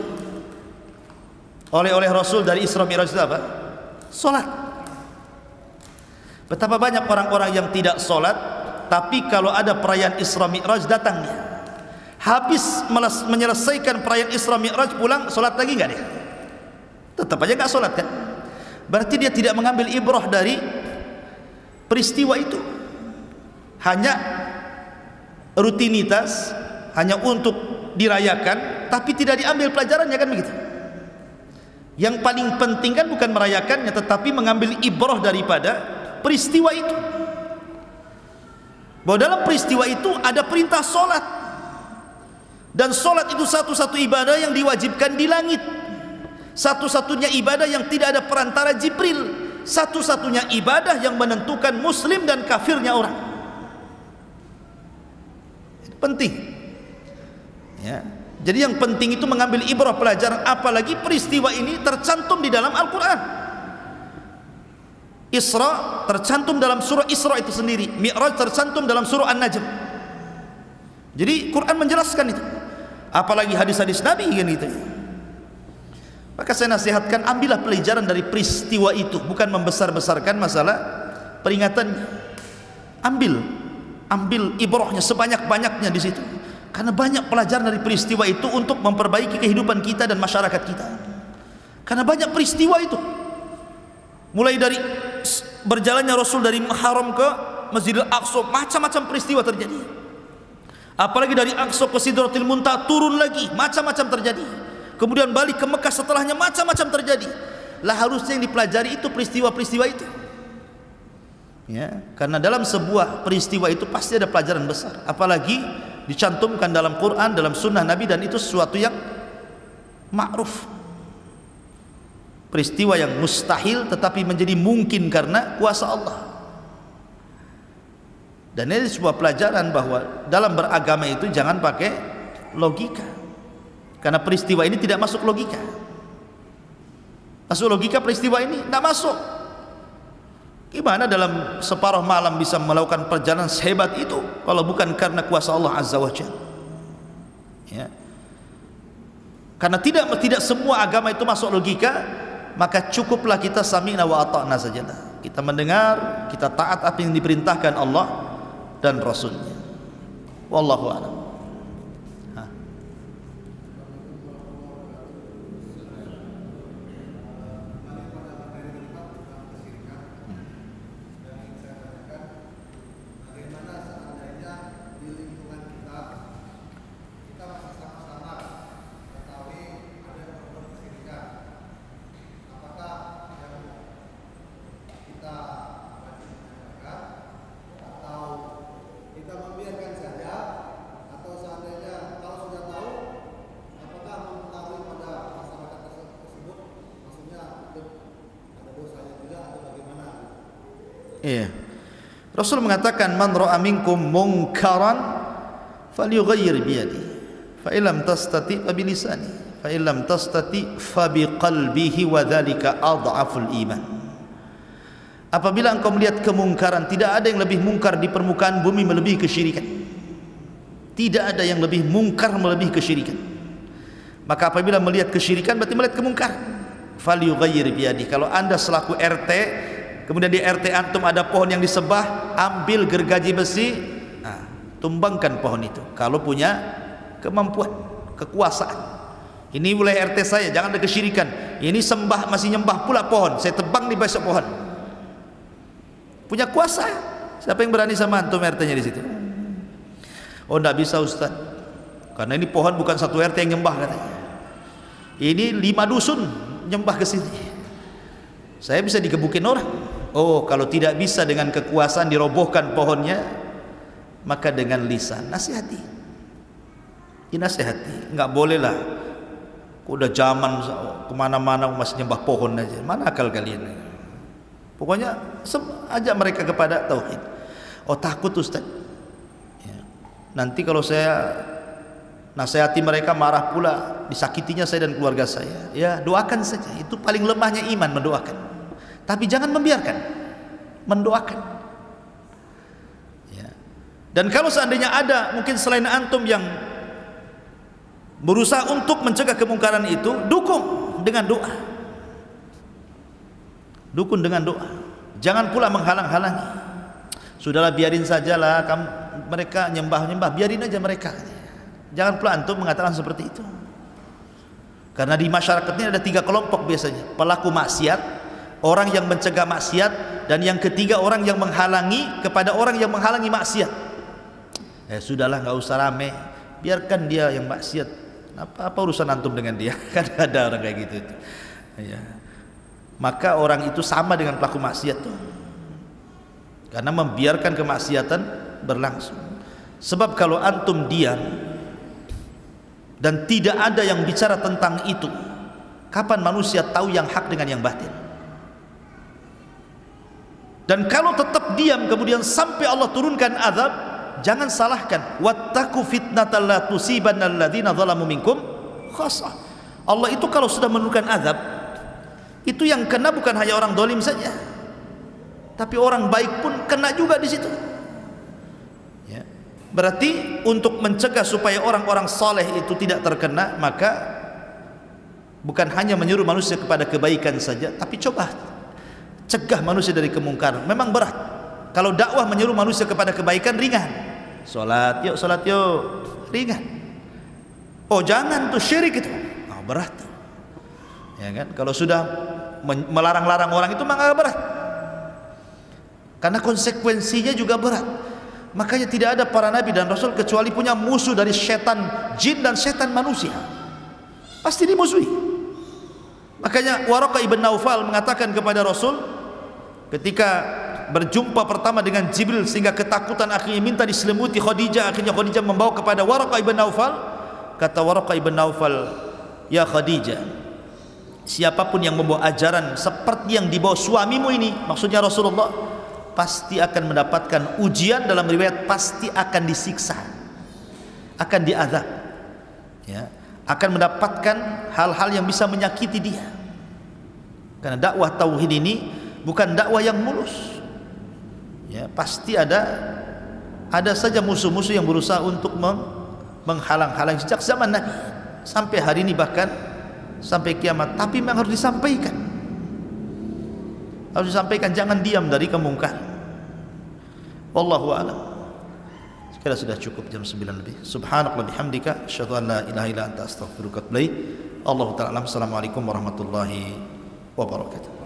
Oleh-oleh Rasul dari Isra Mi'raj itu apa? Salat. Betapa banyak orang-orang yang tidak salat, tapi kalau ada perayaan Isra Mi'raj datangnya. Habis menyelesaikan perayaan Isra Mi'raj pulang, salat lagi enggak dia? Tetap aja enggak salat kan? Berarti dia tidak mengambil ibrah dari peristiwa itu. Hanya rutinitas, hanya untuk dirayakan, tapi tidak diambil pelajarannya kan begitu. Yang paling penting kan bukan merayakannya, tetapi mengambil ibrah daripada peristiwa itu. Bahwa dalam peristiwa itu ada perintah solat, dan solat itu satu-satu ibadah yang diwajibkan di langit, satu-satunya ibadah yang tidak ada perantara Jibril, satu-satunya ibadah yang menentukan muslim dan kafirnya orang. Penting ya. Jadi yang penting itu mengambil ibrah pelajaran, apalagi peristiwa ini tercantum di dalam Al-Quran. Isra tercantum dalam surah Isra itu sendiri, Mi'raj tercantum dalam surah An-Najm. Jadi Quran menjelaskan itu, apalagi hadis-hadis Nabi kan gitu. Maka saya nasihatkan, ambillah pelajaran dari peristiwa itu, bukan membesar-besarkan masalah peringatannya. Ambil ibrahnya sebanyak-banyaknya di situ, karena banyak pelajaran dari peristiwa itu untuk memperbaiki kehidupan kita dan masyarakat kita. Karena banyak peristiwa itu, mulai dari berjalannya Rasul dari Haram ke Masjidil Aqsa, macam-macam peristiwa terjadi. Apalagi dari Aqsa ke Sidratil Muntaha turun lagi, macam-macam terjadi. Kemudian balik ke Mekah setelahnya, macam-macam terjadi. Lah harusnya yang dipelajari itu peristiwa-peristiwa itu. Ya, karena dalam sebuah peristiwa itu pasti ada pelajaran besar, apalagi dicantumkan dalam Quran, dalam sunnah Nabi, dan itu sesuatu yang ma'ruf, peristiwa yang mustahil tetapi menjadi mungkin karena kuasa Allah. Dan ini sebuah pelajaran bahwa dalam beragama itu jangan pakai logika, karena peristiwa ini tidak masuk logika. Masuk logika peristiwa ini tidak masuk. Gimana dalam separuh malam bisa melakukan perjalanan sehebat itu kalau bukan karena kuasa Allah Azza wa Jalla? Ya. Karena tidak semua agama itu masuk logika, maka cukuplah kita sami'na wa ata'na sajalah. Kita mendengar, kita taat apa yang diperintahkan Allah dan Rasulnya. Wallahu a'lam. Iya. Rasul mengatakan man ra'a minkum munkaran falyughayyir bi yadihi fa illam tastati fa bi lisanihi fa illam tastati fa bi qalbihi wa dzalika adhaful iman. Apabila engkau melihat kemungkaran, tidak ada yang lebih mungkar di permukaan bumi melebihi kesyirikan. Tidak ada yang lebih mungkar melebihi kesyirikan. Maka apabila melihat kesyirikan berarti melihat kemungkaran. Falyughayyir bi yadihi. Kalau Anda selaku RT, kemudian di RT antum ada pohon yang disembah, ambil gergaji besi, tumbangkan pohon itu. Kalau punya kemampuan, kekuasaan. Ini wilayah RT saya, jangan ada kesyirikan. Ini masih nyembah pula pohon, saya tebang di besok pohon. Punya kuasa. Siapa yang berani sama antum RT-nya di situ? Oh, enggak bisa Ustaz. Karena ini pohon bukan satu RT yang nyembah katanya. Ini 5 dusun nyembah ke sini. Saya bisa digebukin orang. Oh, kalau tidak bisa dengan kekuasaan dirobohkan pohonnya, maka dengan lisan nasihati. Dinasihati. Enggak boleh lah. Udah zaman kemana-mana masih nyembah pohon aja. Mana akal kalian? Pokoknya ajak mereka kepada tauhid. Oh, takut Ustaz. Ya. Nanti kalau saya nasihati mereka marah pula, disakitinya saya dan keluarga saya. Ya, doakan saja. Itu paling lemahnya iman, mendoakan. Tapi jangan membiarkan, mendoakan. Ya. Dan kalau seandainya ada mungkin selain antum yang berusaha untuk mencegah kemungkaran itu, dukung dengan doa. Dukung dengan doa. Jangan pula menghalang-halangi. Sudahlah, biarin sajalah, mereka nyembah-nyembah, biarin aja mereka. Jangan pula antum mengatakan seperti itu. Karena di masyarakat ini ada 3 kelompok biasanya. Pelaku maksiat, orang yang mencegah maksiat, dan yang ketiga orang yang menghalangi kepada orang yang menghalangi maksiat. Sudahlah, nggak usah rame, biarkan dia yang maksiat. Apa urusan antum dengan dia? Kan ada orang kayak gitu itu. Ya. Maka orang itu sama dengan pelaku maksiat tuh. Karena membiarkan kemaksiatan berlangsung. Sebab kalau antum diam dan tidak ada yang bicara tentang itu, kapan manusia tahu yang hak dengan yang batil? Dan kalau tetap diam kemudian sampai Allah turunkan azab, jangan salahkan. Wattaqu fitnatal la tusibanna alladzina zalamu minkum khassah. Allah itu kalau sudah menurunkan azab, itu yang kena bukan hanya orang dolim saja, tapi orang baik pun kena juga di situ. Ya. Berarti untuk mencegah supaya orang-orang saleh itu tidak terkena, maka bukan hanya menyuruh manusia kepada kebaikan saja, tapi coba cegah manusia dari kemungkaran. Memang berat. Kalau dakwah menyuruh manusia kepada kebaikan ringan. Salat yuk, ringan. Oh, jangan tuh syirik itu. Oh, berat. Ya kan? Kalau sudah melarang-larang orang itu maka berat. Karena konsekuensinya juga berat. Makanya tidak ada para nabi dan rasul kecuali punya musuh dari setan jin dan setan manusia. Pasti dimusuhi. Makanya Waraqah ibn Naufal mengatakan kepada Rasul ketika berjumpa pertama dengan Jibril sehingga ketakutan, akhirnya minta diselimuti Khadijah. Akhirnya Khadijah membawa kepada Waraqah ibn Naufal. Kata Waraqah ibn Naufal, ya Khadijah, siapapun yang membawa ajaran seperti yang dibawa suamimu ini, maksudnya Rasulullah, pasti akan mendapatkan ujian. Dalam riwayat pasti akan disiksa, akan diazab, ya, akan mendapatkan hal-hal yang bisa menyakiti dia. Karena dakwah tauhid ini bukan dakwah yang mulus, Ya, pasti ada saja musuh-musuh yang berusaha untuk menghalang-halangi sejak zaman Nabi sampai hari ini, bahkan sampai kiamat. Tapi memang harus disampaikan, jangan diam dari kemungkaran. Wallahu a'lam. Sekarang sudah cukup, jam 9 lebih. Subhanakallah bihamdika asyhadu an la ilaha illa anta astaghfiruka wa atubu ilaik. Allahu ta'ala. Assalamualaikum warahmatullahi wabarakatuh.